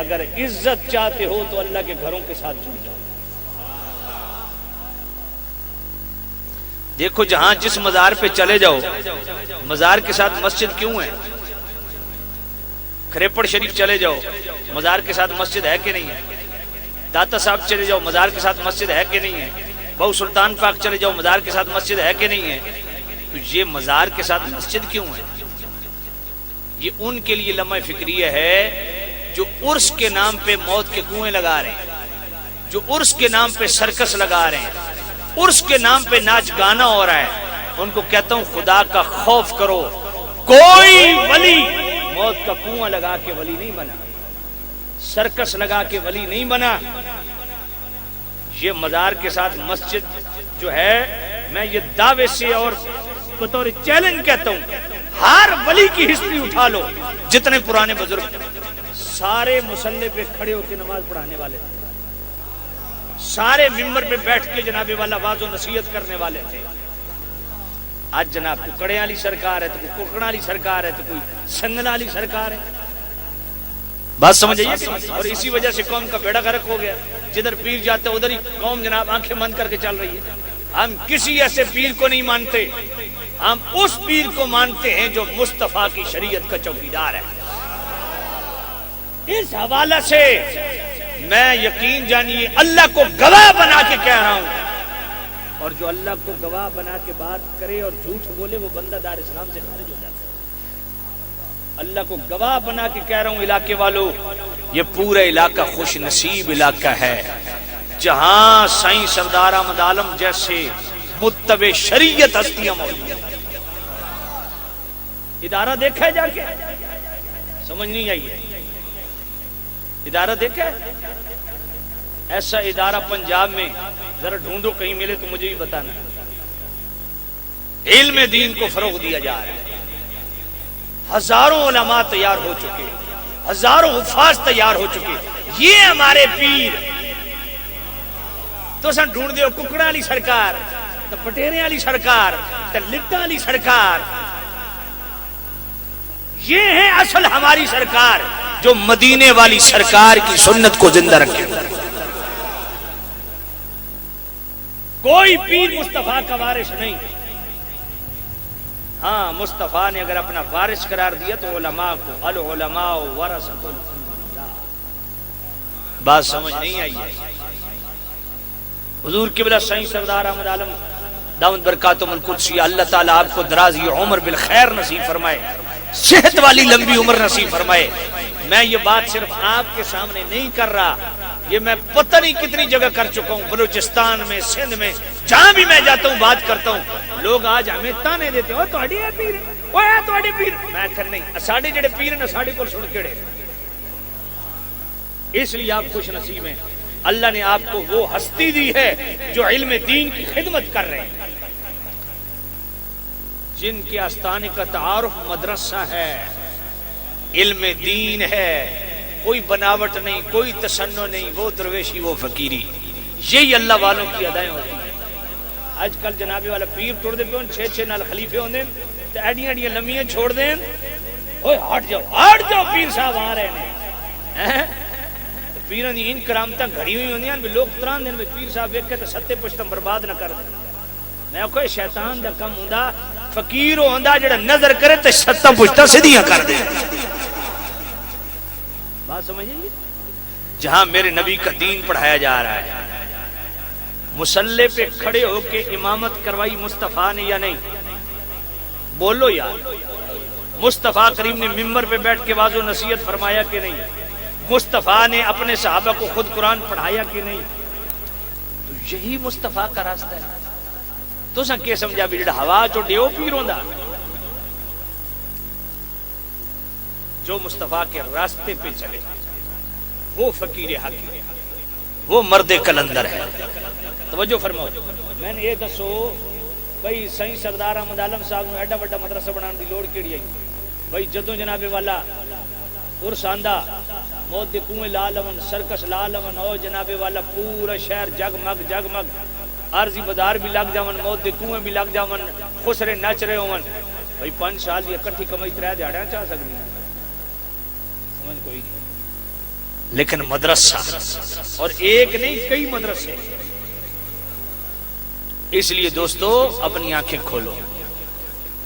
اگر عزت چاہتے ہو تو اللہ کے گھروں کے ساتھ جڑ جاؤ۔ دیکھو جہاں جس مزار پہ چلے جاؤ مزار کے ساتھ مسجد کیوں ہے؟ کھریپڑ شریف چلے جاؤ مزار کے ساتھ مسجد ہے کہ نہیں ہے؟ داتا صاحب چلے جاؤ مزار کے ساتھ مسجد ہے کہ نہیں ہے؟ بہو سلطان پاک چلے جاؤ مزار کے ساتھ مسجد ہے کہ نہیں ہے؟ تو یہ مزار کے ساتھ مسجد کیوں ہے؟ یہ ان کے لیے لمحہ فکریہ ہے جو عرس کے نام پہ موت کے کنویں لگا رہے ہیں، جو عرس کے نام پہ سرکس لگا رہے ہیں، عرس کے نام پہ ناچ گانا ہو رہا ہے، ان کو کہتا ہوں خدا کا خوف کرو. کوئی ولی موت کا کنواں لگا کے ولی نہیں بنا، سرکس لگا کے ولی نہیں بنا. یہ مزار کے ساتھ مسجد جو ہے، میں یہ دعوے سے اور بطور چیلنج کہتا ہوں، ہر ولی کی ہسٹری اٹھا لو، جتنے پرانے بزرگ سارے مصلی پہ کھڑے ہو کے نماز پڑھانے والے تھے، سارے ممبر پہ بیٹھ کے جناب والا واعظ و نصیحت کرنے والے تھے. آج جناب ککڑے والی سرکار ہے، تو کوئی ککڑا والی سرکار ہے، تو کوئی سنگنا والی سرکار ہے. بات سمجھ آئیے. اور اسی وجہ سے قوم کا بیڑا غرق ہو گیا. جدھر پیر جاتے ادھر ہی قوم جناب آنکھیں بند کر کے چل رہی ہے. ہم کسی ایسے پیر کو نہیں مانتے، ہم اس پیر کو مانتے ہیں جو مصطفیٰ کی شریعت کا چوکیدار ہے. اس حوالے سے میں یقین جانیے اللہ کو گواہ بنا کے کہہ رہا ہوں، اور جو اللہ کو گواہ بنا کے بات کرے اور جھوٹ بولے وہ بندہ دار اسلام سے خارج ہو جاتا ہے. اللہ کو گواہ بنا کے کہہ رہا ہوں علاقے والوں، یہ پورا علاقہ خوش نصیب علاقہ ہے جہاں سائیں سردار احمد عالم جیسے متبع شریعت ہستیاں موجود ہیں. ادارہ دیکھا ہے جا کے؟ سمجھ نہیں آئی ہے. ادارہ دیکھا ہے؟ ایسا ادارہ پنجاب میں ذرا ڈھونڈو، کہیں ملے تو مجھے بھی بتانا. علم دین کو فروغ دیا جا رہا ہے، ہزاروں علماء تیار ہو چکے، ہزاروں حفاظ تیار ہو چکے. یہ ہمارے پیر تو سن ڈھونڈ دیو ککڑا والی سرکار، تو پٹیرے والی سرکار، تو لٹا والی سرکار. یہ ہے اصل ہماری سرکار جو مدینے والی سرکار کی سنت کو زندہ رکھے. کوئی پیر مصطفیٰ کا وارث نہیں. ہاں مصطفیٰ نے اگر اپنا وارث قرار دیا تو علماء کو، العلماء ورثۃ الانبیاء. بات سمجھ نہیں آئی ہے. حضور قبلہ سائیں سردار احمد عالم دامت برکاتہم القدسی، اللہ تعالیٰ آپ کو درازی عمر بالخیر نصیب فرمائے، صحت والی لمبی عمر نصیب فرمائے. میں یہ بات صرف آپ کے سامنے نہیں کر رہا، یہ میں پتہ نہیں کتنی جگہ کر چکا ہوں، بلوچستان میں، سندھ میں، جہاں بھی میں جاتا ہوں بات کرتا ہوں. لوگ آج ہمیں تانے دیتے ہیں، تہاڈے پیر، اوے تہاڈے پیر. میں کہنا نہیں، ساڈے جڑے پیر نے ساڈے کول سن کیڑے. اس لیے آپ خوش نصیب ہیں، اللہ نے آپ کو وہ ہستی دی ہے جو علم دین کی خدمت کر رہے ہیں، جن کے آستانے کا تعارف مدرسہ ہے، علم دین ہے، کوئی بناوٹ نہیں، کوئی تصنع نہیں، وہ درویشی وہ فقیری. یہی اللہ والوں کی ادائیں ہوتی ہیں. آج کل جناب والا پیر ٹر دے پہ 6 نال خلیفے ہوندے تے ایڈیاں ایڈیاں لمیاں چھوڑ دیں، اوے ہٹ جاؤ پیر صاحب آ رہے ہیں. پیراں دی ان کرامتاں گھڑی ہوئی ہوندیاں بھی لوگ تران دین پیر صاحب ویکھے تے ستے پشتم برباد نہ کر دیں. میں کوئی شیطان دا کم ہوندا، فقیر ہوندا جڑا نظر کرے تے ستا پشتاں سیدھیاں کر دے. بات سمجھیں؟ جہاں میرے نبی کا دین پڑھایا جا رہا ہے، مصلی پہ کھڑے ہو کے امامت کروائی مصطفیٰ نے یا نہیں؟ بولو یار. مصطفیٰ کریم نے ممبر پہ بیٹھ کے واعظ و نصیحت فرمایا کہ نہیں؟ مصطفیٰ نے اپنے صحابہ کو خود قرآن پڑھایا کہ نہیں؟ تو یہی مصطفیٰ کا راستہ ہے. تو سا کیا سمجھا بھی جڑا ہوا چو ڈیو پیر ہوندا، جو مصطفیٰ کے راستے پہ چلے وہ فقیر حقیقی، وہ مرد کلندر ہے. توجہ فرماؤ. میں نے یہ دسو بھائی سائیں سردار احمد عالم صاحب نے ایڈا بڑا مدرسہ بنانے دی لوڑ کیڑی آئی؟ بھائی جدوں جناب والا عرس آندا، موت دے کنویں لا لون، سرکس لا لون، او جناب والا پورا شہر جگمگ عارضی بازار بھی لگ جاون، موت دے کنویں بھی لگ جاون، خسرے نچ رہے ہون. بھائی 5 سال دی اکٹھی کمائی 3 دیہاڑیاں چاہ سکدی ہے؟ سمجھ کوئی نہیں. لیکن مدرسہ، اور ایک نہیں کئی مدرسے. اس لیے دوستو اپنی آنکھیں کھولو.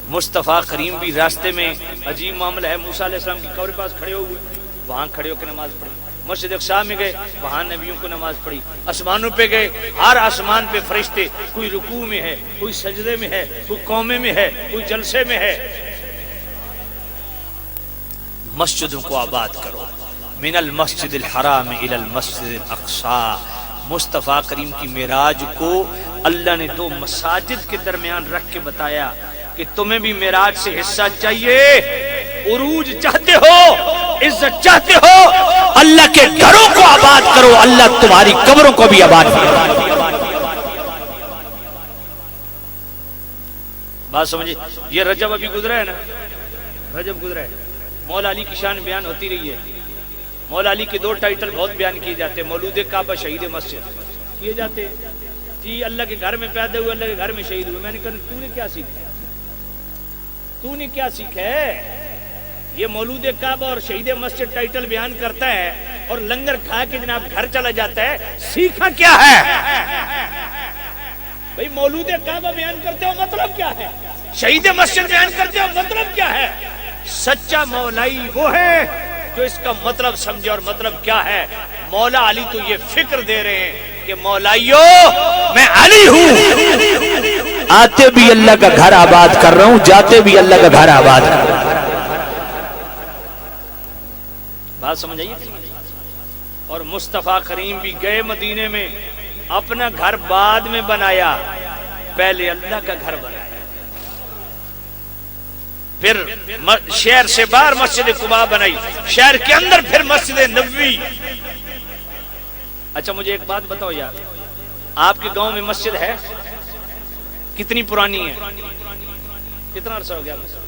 مصطفیٰ کریم بھی راستے میں عجیب معاملہ ہے. موسیٰ علیہ السلام کی قبر کے پاس کھڑے ہوئے، وہاں کھڑے ہو کے نماز پڑھی. مسجد اقصیٰ میں گئے، وہاں نبیوں کو نماز پڑھی. آسمانوں پہ گئے، ہر آسمان پہ فرشتے، کوئی رکوع میں ہے، کوئی سجدے میں ہے، کوئی قومے میں ہے، کوئی جلسے میں ہے. مسجدوں کو آباد کرو. من المسجد الحرام الى المسجد الاقصی، مصطفیٰ کریم کی معراج کو اللہ نے دو مساجد کے درمیان رکھ کے بتایا کہ تمہیں بھی معراج سے حصہ چاہیے، عروج چاہتے ہو، عزت چاہتے ہو، اللہ کے گھروں کو آباد کرو، اللہ تمہاری قبروں کو بھی آباد کرو۔ بات سمجھے؟ یہ رجب ابھی گزرا ہے نا، رجب گزرا ہے، مولا علی کی شان بیان ہوتی رہی ہے۔ مولا علی کے دو ٹائٹل بہت بیان کیے جاتے ہیں، مولود کعبہ، شہید مسجد کیے جاتے ہیں۔ جی اللہ کے گھر میں پیدا ہوئے، اللہ کے گھر میں شہید ہوئے۔ میں نے کہا تو نے کیا سیکھا ہے؟ تو نے کیا سیکھا ہے؟ یہ مولود کعبہ اور شہید مسجد ٹائٹل بیان کرتا ہے اور لنگر کھا کے جناب گھر چلا جاتا ہے، سیکھا کیا ہے؟ بھئی مولود کعبہ بیان کرتے ہو مطلب کیا ہے؟ شہید مسجد بیان کرتے ہو مطلب کیا ہے؟ سچا مولائی وہ ہے جو اس کا مطلب سمجھے، اور مطلب کیا ہے؟ مولا علی تو یہ فکر دے رہے ہیں کہ مولائیو میں علی ہوں، آتے بھی اللہ کا گھر آباد کر رہا ہوں، جاتے بھی اللہ کا گھر آباد کر رہا ہوں۔ بات سمجھ آئیے؟ اور مصطفیٰ کریم بھی گئے مدینے میں، اپنا گھر بعد میں بنایا، پہلے اللہ کا گھر بنایا، پھر شہر سے باہر مسجد قباء بنائی، شہر کے اندر پھر مسجد نبوی۔ اچھا مجھے ایک بات بتاؤ یار، آپ کے گاؤں میں مسجد ہے؟ کتنی پرانی ہے؟ کتنا عرصہ ہو گیا مسجد؟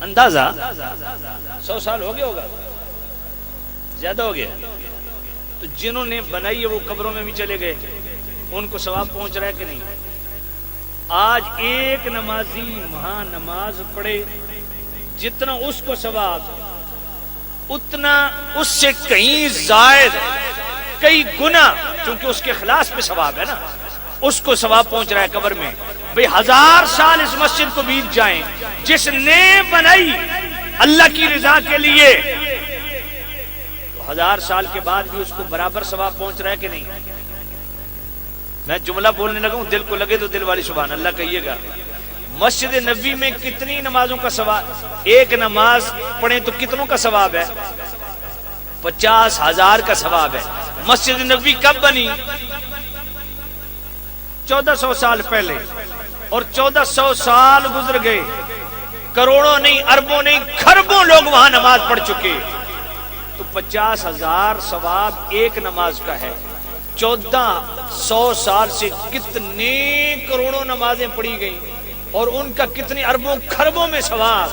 اندازہ 100 سال ہو گیا ہوگا، زیادہ ہو گیا۔ تو جنہوں نے بنائی ہے وہ قبروں میں بھی چلے گئے، ان کو ثواب پہنچ رہا ہے کہ نہیں؟ آج ایک نمازی وہاں نماز پڑھے، جتنا اس کو ثواب، اتنا اس سے کہیں زائد، کئی گنا، چونکہ اس کے خلاص پہ ثواب ہے نا، اس کو ثواب پہنچ رہا ہے قبر میں۔ بھئی 1000 سال اس مسجد کو بیت جائیں، جس نے بنائی اللہ کی رضا کے لیے، 1000 سال کے بعد بھی اس کو برابر ثواب پہنچ رہا ہے کہ نہیں؟ میں جملہ بولنے لگا ہوں، دل کو لگے تو دل والی سبحان اللہ کہیے گا۔ مسجد نبوی میں کتنی نمازوں کا ثواب؟ ایک نماز پڑھیں تو کتنوں کا ثواب ہے؟ 50,000 کا ثواب ہے۔ مسجد نبوی کب بنی؟ 1400 سال پہلے، اور 1400 سال گزر گئے، کروڑوں نہیں، اربوں نہیں، کھربوں لوگ وہاں نماز پڑھ چکے، تو 50,000 ثواب ایک نماز کا ہے۔ 1400 سال سے کتنے کروڑوں نمازیں پڑھی گئیں، اور ان کا کتنی اربوں کھربوں میں ثواب۔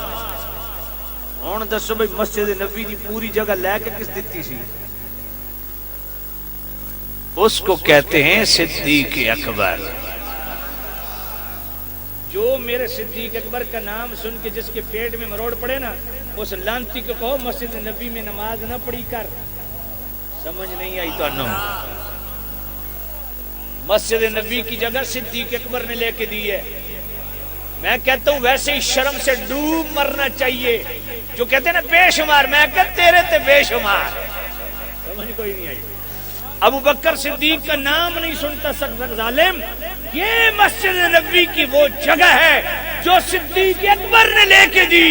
ہوں دسو بھائی مسجد نبوی دی پوری جگہ لے کے کس دیتی سی؟ اس کو کہتے ہیں صدیق اکبر۔ جو میرے صدیق اکبر کا نام سن کے جس کے پیٹ میں مروڑ پڑے نا، اس لانتی کو کہو مسجد نبی میں نماز نہ پڑھی کر۔ سمجھ نہیں آئی تو انہوں مسجد نبی کی جگہ صدیق اکبر نے لے کے دی ہے۔ میں کہتا ہوں ویسے ہی شرم سے ڈوب مرنا چاہیے۔ جو کہتے ہیں نا بے شمار، میں کہتا تیرے تے بے شمار۔ سمجھ کوئی نہیں آئی؟ ابو بکر صدیق کا نام نہیں سنتا سکتا ظالم۔ یہ مسجد نبوی کی وہ جگہ ہے جو صدیق اکبر نے لے کے دی۔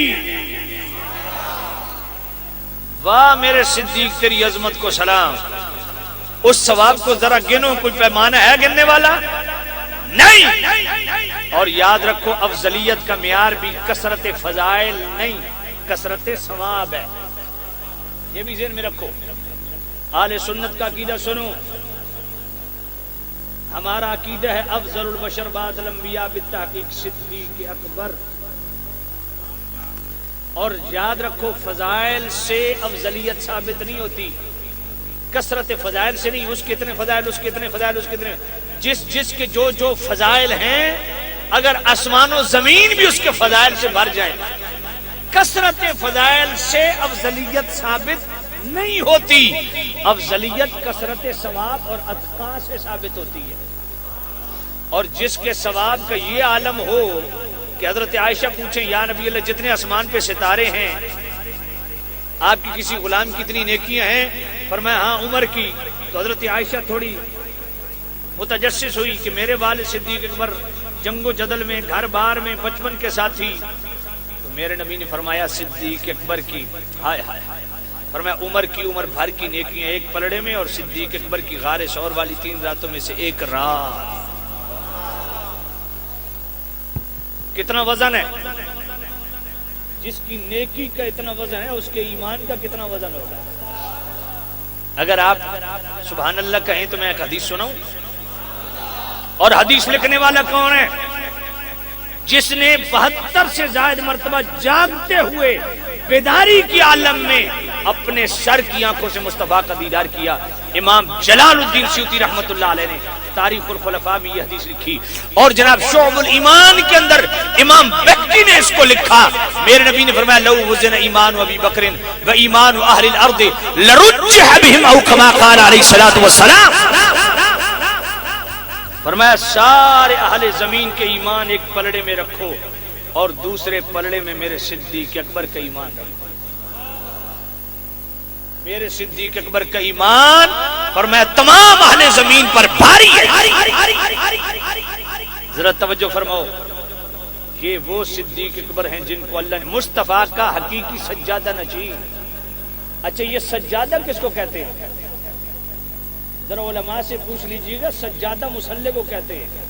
واہ میرے صدیق تیری عظمت کو سلام۔ اس ثواب کو ذرا گنو، کوئی پیمانہ ہے گننے والا؟ نہیں۔ اور یاد رکھو افضلیت کا معیار بھی کثرت فضائل نہیں، کثرت ثواب ہے، یہ بھی ذہن میں رکھو۔ اہل سنت کا عقیدہ سنو، ہمارا عقیدہ ہے افضل البشر بعد الانبیاء بالتحقیق صدیق اکبر۔ اور یاد رکھو فضائل سے افضلیت ثابت نہیں ہوتی، کثرت فضائل سے نہیں، اس کے اتنے فضائل، اس کے اتنے فضائل، اس کے اتنے، جس کے جو فضائل ہیں، اگر آسمان و زمین بھی اس کے فضائل سے بھر جائیں، کثرت فضائل سے افضلیت ثابت نہیں ہوتی۔ افضلیت کثرت ثواب اور اتقا سے ثابت ہوتی ہے۔ اور جس کے ثواب کا یہ عالم ہو کہ حضرت عائشہ پوچھیں یا نبی اللہ جتنے آسمان پہ ستارے ہیں، آپ کی کسی غلام کی اتنی نیکیاں ہیں؟ فرمایا ہاں عمر کی۔ تو حضرت عائشہ تھوڑی متجسس ہوئی کہ میرے والد صدیق اکبر جنگ و جدل میں، گھر بار میں، بچپن کے ساتھی۔ تو میرے نبی نے فرمایا صدیق اکبر کی۔ ہائے ہائے ہائے، فرمایا عمر کی عمر بھر کی نیکیاں ایک پلڑے میں، اور صدیق اکبر کی غار ثور والی 3 راتوں میں سے ایک رات۔ کتنا وزن ہے؟ جس کی نیکی کا اتنا وزن ہے اس کے ایمان کا کتنا وزن ہوگا؟ اگر آپ سبحان اللہ کہیں تو میں ایک حدیث سناؤں، اور حدیث لکھنے والا کون ہے؟ جس نے 72 سے زائد مرتبہ جاگتے ہوئے بیداری کی عالم میں اپنے سر کی آنکھوں سے مصطفیٰ کا دیدار کیا۔ امام جلال الدین سیوطی رحمت اللہ علیہ نے تاریخ الخلفاء میں یہ حدیث لکھی، اور جناب شعب الایمان کے اندر امام بہقی نے اس کو لکھا۔ میرے نبی نے فرمایا لو وزن ایمان ابی بکر و ایمان اہل الارض لرجح بهم او کما قال علیہ الصلوۃ والسلام۔ فرمایا سارے اہل زمین کے ایمان ایک پلڑے میں رکھو، اور دوسرے پلڑے میں میرے صدیق اکبر کا ایمان رکھو۔ میرے صدیق اکبر کا ایمان فرمایا تمام اہل زمین پر بھاری ہے۔ ذرا توجہ فرماؤ کہ وہ صدیق اکبر ہیں جن کو اللہ نے مصطفیٰ کا حقیقی سجادہ نشین۔ اچھا یہ سجادہ کس کو کہتے ہیں؟ ذرا علماء سے پوچھ لیجیے گا، سجادہ مصلی کو کہتے ہیں؟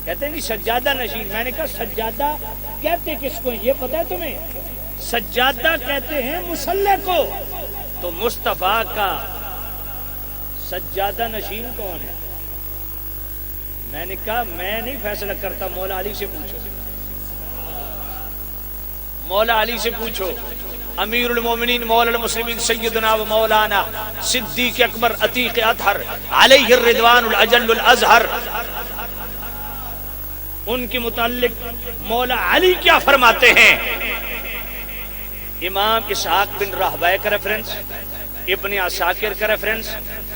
کہتے ہیں جی سجادہ نشین۔ میں نے کہا سجادہ کہتے کس کو؟ یہ پتہ ہے تمہیں؟ سجادہ کہتے ہیں مصلی کو۔ تو مصطفیٰ کا سجادہ نشین کون ہے؟ میں نے کہا میں نہیں فیصلہ کرتا، مولا علی سے پوچھو، مولا علی سے پوچھو۔ امیر المومنین مولا المسلمین سیدنا و مولانا صدیق اکبر عتیق اطہر علیہ الرضوان الاجل الازہر، ان کے متعلق مولا علی کیا فرماتے ہیں؟ امام اسحاق بن راہویہ کا ریفرنس، ابن عساکر کا ریفرنس،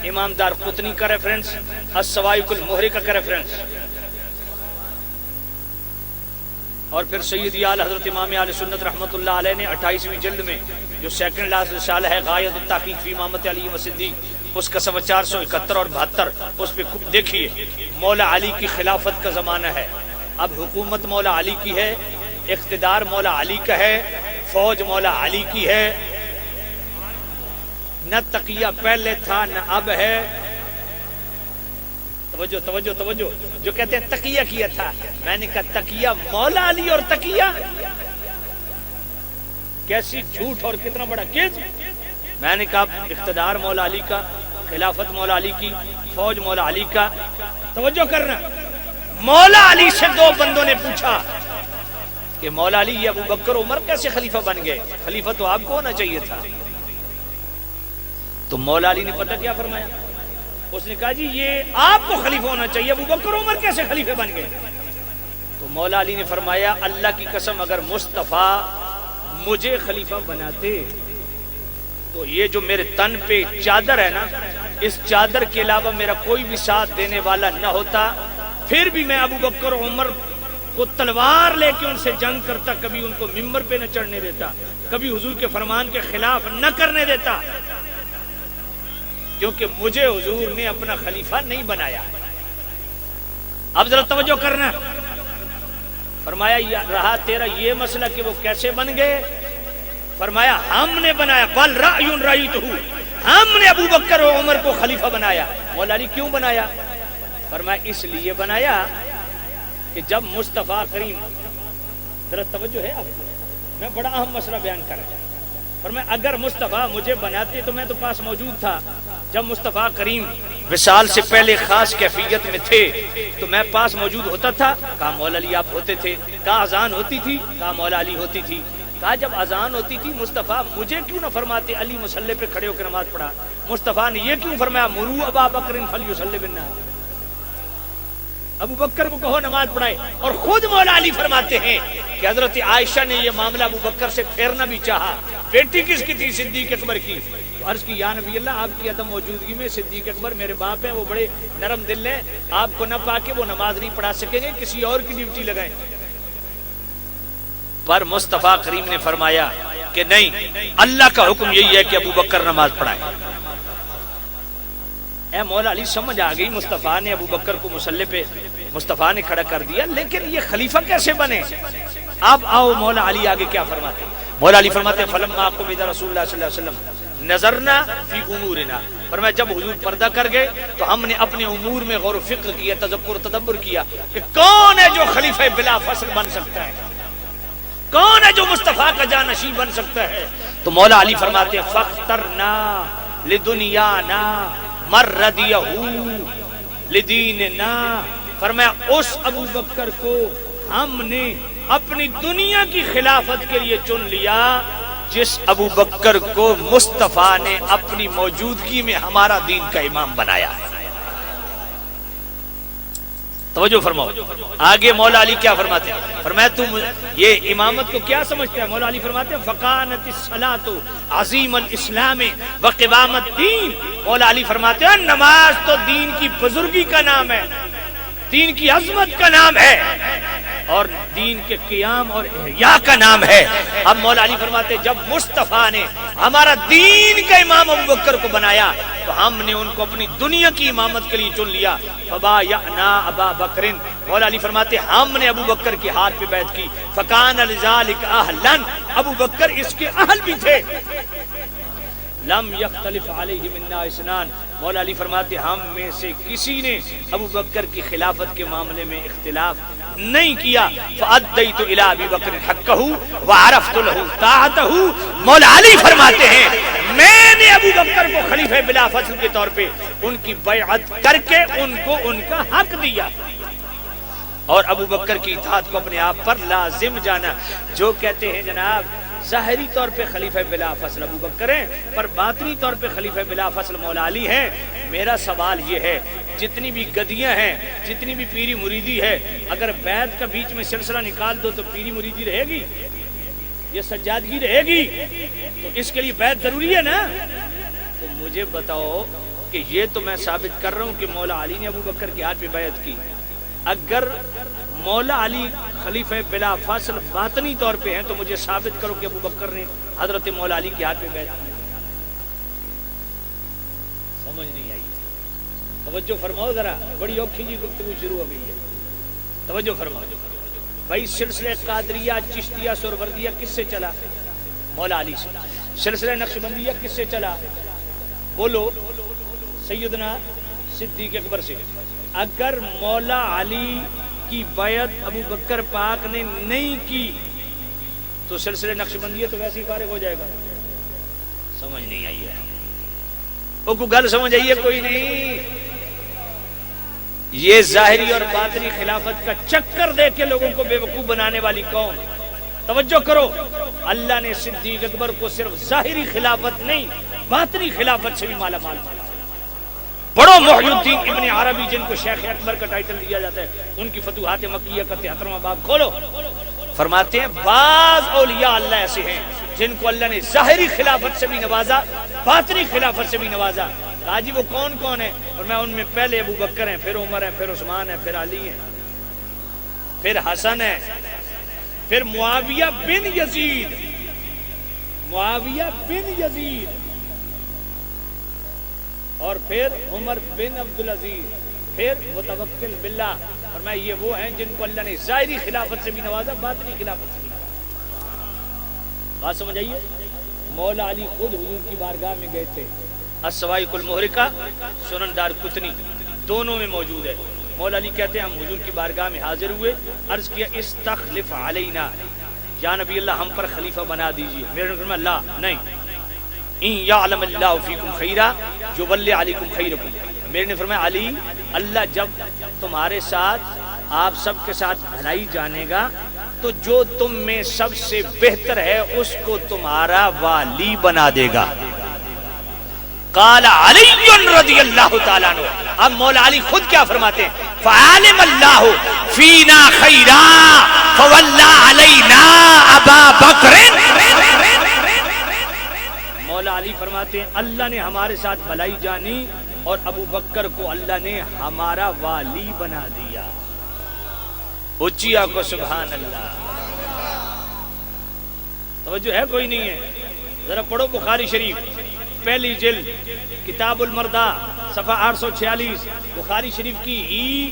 امام دار قطنی کا ریفرنس، السوائق المحرقہ کا ریفرنس، اور پھر سیدی اعلی حضرت امام اہل سنت رحمت اللہ علیہ نے 28ویں جلد میں جو سیکنڈ لاسٹ رسالہ ہے غایت التحقیق فی امامت علی و صدیق، اس کا صفحہ 471 اور 72، اس پہ دیکھیے مولا علی کی خلافت کا زمانہ ہے۔ اب حکومت مولا علی کی ہے، اقتدار مولا علی کا ہے، فوج مولا علی کی ہے، نہ تقیہ پہلے تھا نہ اب ہے۔ توجہ توجہ توجہ، جو کہتے ہیں تقیہ کیا تھا، میں نے کہا تقیہ مولا علی اور تقیہ کیسی جھوٹ اور کتنا بڑا کذب۔ میں نے کہا اقتدار مولا علی کا، خلافت مولا علی کی، فوج مولا علی کا۔ توجہ کرنا، مولا علی سے 2 بندوں نے پوچھا کہ مولا علی یہ ابو بکر عمر کیسے خلیفہ بن گئے؟ خلیفہ تو آپ کو ہونا چاہیے تھا۔ تو مولا علی نے پتہ کیا فرمایا؟ اس نے کہا جی یہ آپ کو خلیفہ ہونا چاہیے، ابو بکر عمر کیسے خلیفہ بن گئے؟ تو مولا علی نے فرمایا اللہ کی قسم اگر مصطفیٰ مجھے خلیفہ بناتے تو یہ جو میرے تن پہ چادر ہے نا، اس چادر کے علاوہ میرا کوئی بھی ساتھ دینے والا نہ ہوتا، پھر بھی میں ابو بکر عمر کو تلوار لے کے ان سے جنگ کرتا، کبھی ان کو ممبر پہ نہ چڑھنے دیتا، کبھی حضور کے فرمان کے خلاف نہ کرنے دیتا، کیونکہ مجھے حضور نے اپنا خلیفہ نہیں بنایا۔ اب ذرا توجہ کرنا، فرمایا رہا تیرا یہ مسئلہ کہ وہ کیسے بن گئے؟ فرمایا ہم نے بنایا، بل رأی رأیتہ، ہم نے ابو بکر و عمر کو خلیفہ بنایا۔ مولا علی کیوں بنایا؟ فرمایا اس لیے بنایا کہ جب مصطفیٰ کریم، ذرا توجہ ہے آپ کو، میں بڑا اہم مسئلہ بیان کر رہا ہوں۔ فرمایا اگر مصطفیٰ مجھے بناتے تو میں تو پاس موجود تھا، جب مصطفیٰ کریم وصال سے پہلے خاص کیفیت میں تھے تو میں پاس موجود ہوتا تھا؟ کہا مولا علی آپ ہوتے تھے۔ کہا اذان ہوتی تھی؟ کہا مولا علی ہوتی تھی۔ کہا جب اذان ہوتی تھی مصطفیٰ مجھے کیوں نہ فرماتے علی مصلی پہ کھڑے ہو کے نماز پڑھا؟ مصطفیٰ نے یہ کیوں فرمایا مرو ابا بکر فلیصلی بالناس، ابو بکر کو کہو نماز پڑھائے؟ اور خود مولا علی فرماتے ہیں کہ حضرت عائشہ نے یہ معاملہ ابو بکر سے پھیرنا بھی چاہا۔ بیٹی کس کی تھی؟ صدیق اکبر کی۔ تو عرض کی یا نبی اللہ آپ کی عدم موجودگی میں صدیق اکبر میرے باپ ہیں، وہ بڑے نرم دل ہیں، آپ کو نہ پا کے وہ نماز نہیں پڑھا سکیں گے، کسی اور کی ڈیوٹی لگائیں۔ پر مصطفیٰ کریم نے فرمایا کہ نہیں، اللہ کا حکم یہی ہے کہ ابو بکر نماز پڑھائے۔ اے مولا علی سمجھ آ گئی، مصطفیٰ نے ابو بکر کو مصلی پہ مصطفیٰ نے کھڑا کر دیا، لیکن یہ خلیفہ کیسے بنے؟ اب آؤ مولا علی آگے کیا فرماتے ہیں۔ مولا علی فرماتے ہیں فلما قبض رسول اللہ صلی اللہ علیہ وسلم نظرنا فی امورنا، فرمایا جب حضور پردہ کر گئے تو ہم نے اپنے امور میں غور و فکر کیا، تذکر تدبر کیا کہ کون ہے جو خلیفہ بلا فصل بن سکتا ہے، کون ہے جو مصطفیٰ کا جانشین بن سکتا ہے. تو مولا علی فرماتے ہیں فاخترنا لدنیانا من رضیہ لدیننا، فرمایا اس ابو بکر کو ہم نے اپنی دنیا کی خلافت کے لیے چن لیا جس ابو بکر کو مصطفیٰ نے اپنی موجودگی میں ہمارا دین کا امام بنایا. توجہ فرماؤ. آگے مولا علی کیا فرماتے ہیں؟ فرمایا تم یہ امامت کو کیا سمجھتے ہیں؟ مولا علی فرماتے ہیں فقانت الصلاۃ عظیم الاسلام وقوام الدین. مولا علی فرماتے ہیں نماز تو دین کی بزرگی کا نام ہے، دین کی عظمت کا نام ہے اور دین کے قیام اور احیاء کا نام ہے. اب مولا علی فرماتے ہیں جب مصطفیٰ نے ہمارا دین کا امام ابو بکر کو بنایا تو ہم نے ان کو اپنی دنیا کی امامت کے لیے چن لیا. فبایعنا ابا بکر، مولا علی فرماتے ہیں ہم نے ابو بکر کے ہاتھ پہ بیعت کی. فکان لذالک اہلا، ابو بکر اس کے اہل بھی تھے. لم یختلف علیہ منا اثنان، مولا علی فرماتے ہم میں سے کسی نے ابو بکر کی خلافت کے معاملے میں اختلاف نہیں کیا. فادیت الی ابی بکر حقہ وعرفت له طاعته، مولا علی فرماتے ہیں میں نے ابو بکر کو خلیفہ بلا فصل کے طور پہ ان کی بیعت کر کے ان کو ان کا حق دیا اور ابو بکر کی اطاعت کو اپنے آپ پر لازم جانا. جو کہتے ہیں جناب ظاہری طور پہ خلیفہ بلا فصل ابو بکر ہیں پر باطنی طور پہ خلیفہ بلا فصل مولا علی ہیں، میرا سوال یہ ہے جتنی بھی گدیاں ہیں، جتنی بھی پیری مریدی ہے، اگر بیعت کا بیچ میں سلسلہ نکال دو تو پیری مریدی رہے گی؟ یہ سجادگی رہے گی؟ تو اس کے لیے بیعت ضروری ہے نا. تو مجھے بتاؤ کہ یہ تو میں ثابت کر رہا ہوں کہ مولا علی نے ابو بکر کے ہاتھ پہ بیعت کی. اگر مولا علی خلیفہ بلا فاصل باطنی طور پہ ہیں تو مجھے ثابت کرو کہ ابو بکر نے حضرت مولا علی کے ہاتھ پہ بیعت کی. سمجھ نہیں آئی؟ توجہ فرماؤ ذرا، بڑی اوکھی جی گفتگو شروع ہو گئی ہے. توجہ فرماؤ. بھائی سلسلہ قادریہ چشتیہ سہروردیہ کس سے چلا؟ مولا علی سے. سلسلہ نقشبندیہ کس سے چلا؟ بولو. سیدنا صدیق اکبر سے. اگر مولا علی کی بیعت ابو بکر پاک نے نہیں کی تو سلسلہ نقشبندیہ تو ویسے ہی فارغ ہو جائے گا. سمجھ نہیں آئی ہے؟ وہ کو گل سمجھ آئی ہے کوئی نہیں؟ یہ ظاہری اور باطنی خلافت کا چکر دے کے لوگوں کو بے وقوف بنانے والی قوم. توجہ کرو، اللہ نے صدیق اکبر کو صرف ظاہری خلافت نہیں باطنی خلافت سے بھی مالا مال کیا. بڑو محی الدین ابن عربی جن کو شیخ اکبر کا ٹائٹل دیا جاتا ہے، ان کی فتوحات مکیہ کا 73واں باب کھولو. فرماتے ہیں بعض اولیاء اللہ ایسے ہیں جن کو اللہ نے ظاہری خلافت سے بھی نوازا، باطنی خلافت سے بھی نوازا. کہا جی وہ کون کون ہیں؟ اور میں ان میں پہلے ابو بکر ہیں، پھر عمر ہیں، پھر عثمان ہیں، پھر علی ہیں، پھر حسن ہیں، پھر معاویہ بن یزید، معاویہ بن یزید، اور پھر عمر بن عبدالعزیز، پھر متوکل باللہ. اور میں یہ وہ ہیں جن کو اللہ نے ظاہری خلافت سے بھی نوازا، باطنی خلافت سے بھی نوازا. بات سمجھ آئیے؟ مولا علی خود حضور کی بارگاہ میں گئے تھے. السوائق المحرقہ سنن دارقطنی دونوں میں موجود ہے. مولا علی کہتے ہیں ہم حضور کی بارگاہ میں حاضر ہوئے، عرض کیا استخلف علینا، یا نبی اللہ ہم پر خلیفہ بنا دیجیے. میرے نے فرمایا لا، نہیں. ان یعلم اللہ فیکم خیرا یولی علیکم خیرکم. میرے نے فرمایا علی، اللہ جب تمہارے ساتھ آپ سب کے ساتھ بھلائی جانے گا تو جو تم میں سب سے بہتر ہے اس کو تمہارا والی بنا دے گا. قال علی رضی اللہ تعالیٰ عنہ. اب مولا علی خود کیا فرماتے ہیں؟ فعالم اللہ فینا خیرا فولا علینا ابا بکر. مولا علی فرماتے ہیں اللہ نے ہمارے ساتھ بھلائی جانی اور ابو بکر کو اللہ نے ہمارا والی بنا دیا. اچیا کو سبحان اللہ. توجہ ہے کوئی نہیں ہے؟ ذرا پڑھو بخاری شریف پہلی جلد کتاب المردہ صفحہ 846. بخاری شریف کی ہی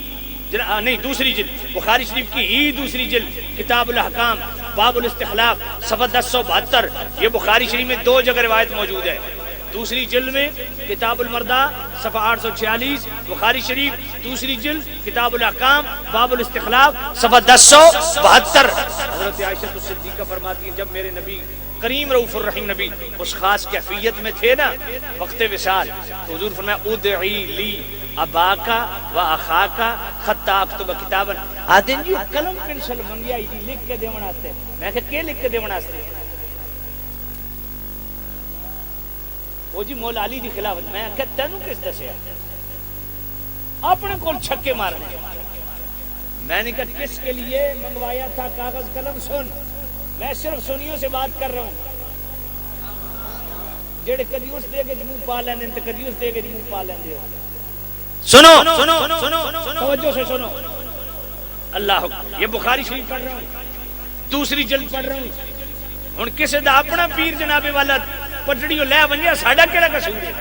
نہیں دوسری جلد، بخاری شریف کی ہی دوسری جلد کتاب الاحکام باب الاستخلاف صفحہ 1072. یہ بخاری شریف میں 2 جگہ روایت موجود ہے. دوسری جلد میں کتاب المردہ صفحہ 846, بخاری شریف دوسری جلد کتاب الاحکام باب الاستخلاف صفحہ 1072. حضرت عائشہ صدیقہ فرماتی ہیں جب میرے نبی کریم رؤوف الرحیم نبی اس خاص کیفیت میں تھے نا وقت وصال, تو حضور فرمایا ادعی لی اباکا و اخاکا حتی اکتب کتابا. آدین جی قلم پنسل منگیا جی لکھ کے دیون واسطے. میں کہ کیا لکھ کے دیون واسطے؟ وہ جی مولا علی دی خلافت. میں کہ تینوں کس دسیا؟ اپنے کول چھکے مارنے. میں نے کہا کس کے لیے منگوایا تھا کاغذ قلم؟ سن, میں صرف سنیوں سے بات کر رہا ہوں جڑے کدی اس دے کے منہ پا لیندے تے کدی اس دے کے منہ پا لیندے ہو. سنو توجہ سے سنو. اللہ یہ بخاری شریف پڑھ رہا ہوں, دوسری جلد پڑھ رہا ہوں. ہن کسے دا اپنا پیر جناب والا پٹڑیوں لے ونجے ساڈا کیڑا قصور ہے؟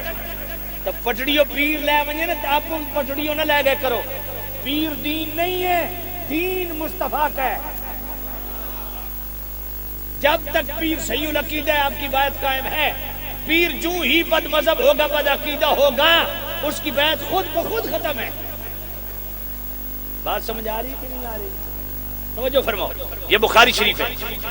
تے پٹڑیوں پیر لے ونجے نا تے آپ پٹڑیوں نہ لے گئے کرو. پیر دین نہیں ہے, دین مصطفیٰ کا ہے. جب تک پیر صحیح العقیدہ ہے آپ کی بیعت قائم ہے. پیر جو ہی بد مذہب ہوگا بد عقیدہ ہوگا اس کی بیعت خود بخود ختم ہے. بات سمجھ آ رہی کہ نہیں آ رہی؟ توجہ فرماؤ. یہ بخاری شریف ہے,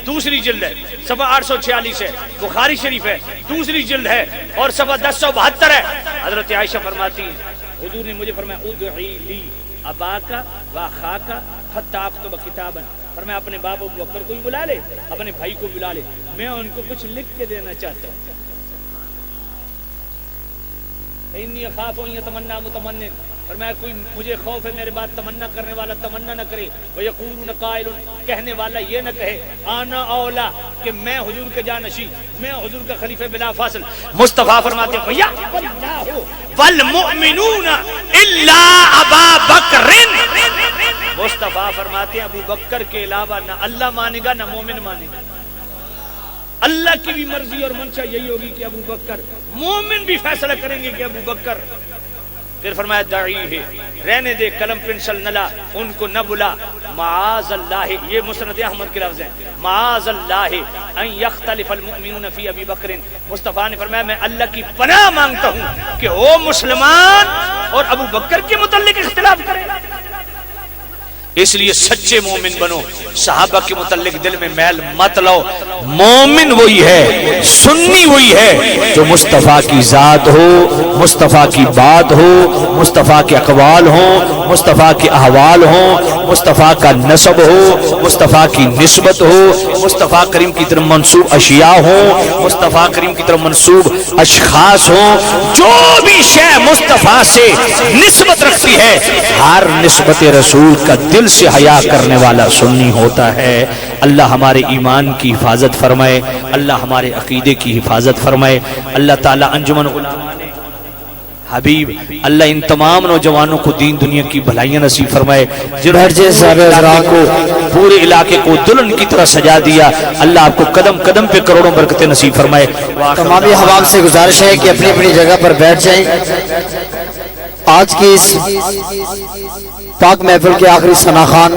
دوسری جلد ہے, صفحہ 846 ہے. بخاری شریف ہے, دوسری جلد ہے اور صفحہ 1072 ہے. حضرت عائشہ فرماتی ہیں حضور نے مجھے فرمایا ادعی لی اباکا و اخاکا حتی اکتب کتابا. فرمایا اپنے باپ ابو بکر کو بھی بلا لے, اپنے بھائی کو بلا لے, میں ان کو کچھ لکھ کے دینا چاہتا ہوں. انی اخاف ان یتمنى متمن. فرمایا کوئی مجھے خوف ہے میرے بعد تمنا کرنے والا تمنا نہ کرے. ویقولون قائل, کہنے والا یہ نہ کہے انا اولا کہ میں حضور کے جانشین, میں حضور کا خلیفہ بلا فاصل. مصطفیٰ فرماتے ہیں یا والمؤمنون الا ابا بکر. مصطفیٰ فرماتے ہیں ابو بکر کے علاوہ نہ اللہ مانے گا نہ مومن مانے گا. اللہ کی بھی مرضی اور منشا یہی ہوگی کہ ابو بکر, مومن بھی فیصلہ کریں گے کہ ابو بکر. پھر فرمایا دعی ہے, رہنے دے قلم پنسل نہ لا, ان کو نہ بلا. معاذ اللہ, یہ مسند احمد کے لفظ ہیں, معاذ اللہ ان یختلف المؤمنون فی ابی بکر. مصطفیٰ نے فرمایا میں اللہ کی پناہ مانگتا ہوں کہ وہ مسلمان اور ابو بکر کے متعلق اختلاف کریں. اس لیے سچے مومن بنو, صحابہ کے متعلق دل میں میل مت لاؤ. مومن وہی ہے, سنی وہی ہے جو مصطفیٰ کی ذات ہو, مصطفیٰ کی بات ہو, مصطفیٰ کے اقوال ہوں, مصطفیٰ کے احوال ہوں, مصطفیٰ کا نسب ہو, مصطفیٰ کی نسبت ہو, مصطفیٰ کریم کی طرف منسوب اشیاء ہوں, مصطفیٰ کریم کی طرف منسوب اشخاص ہوں. جو بھی شے مصطفیٰ سے نسبت رکھتی ہے, ہر نسبت رسول کا دل سے حیا کرنے والا سنی ہوتا ہے. اللہ ہمارے ایمان کی حفاظت فرمائے, اللہ ہمارے عقیدے کی حفاظت فرمائے. اللہ تعالیٰ انجمن علماء حبیب, اللہ ان تمام نوجوانوں کو دین دنیا کی بھلائیاں نصیب فرمائے. جنہوں کو پورے علاقے کو دلہن کی طرح سجا دیا, اللہ آپ کو قدم قدم پہ کروڑوں برکتیں نصیب فرمائے. تمامی حوام سے گزارش ہے کہ اپنی اپنی جگہ پر بیٹھ جائیں. آج کی اس پاک محفل کے آخری ثنا خوان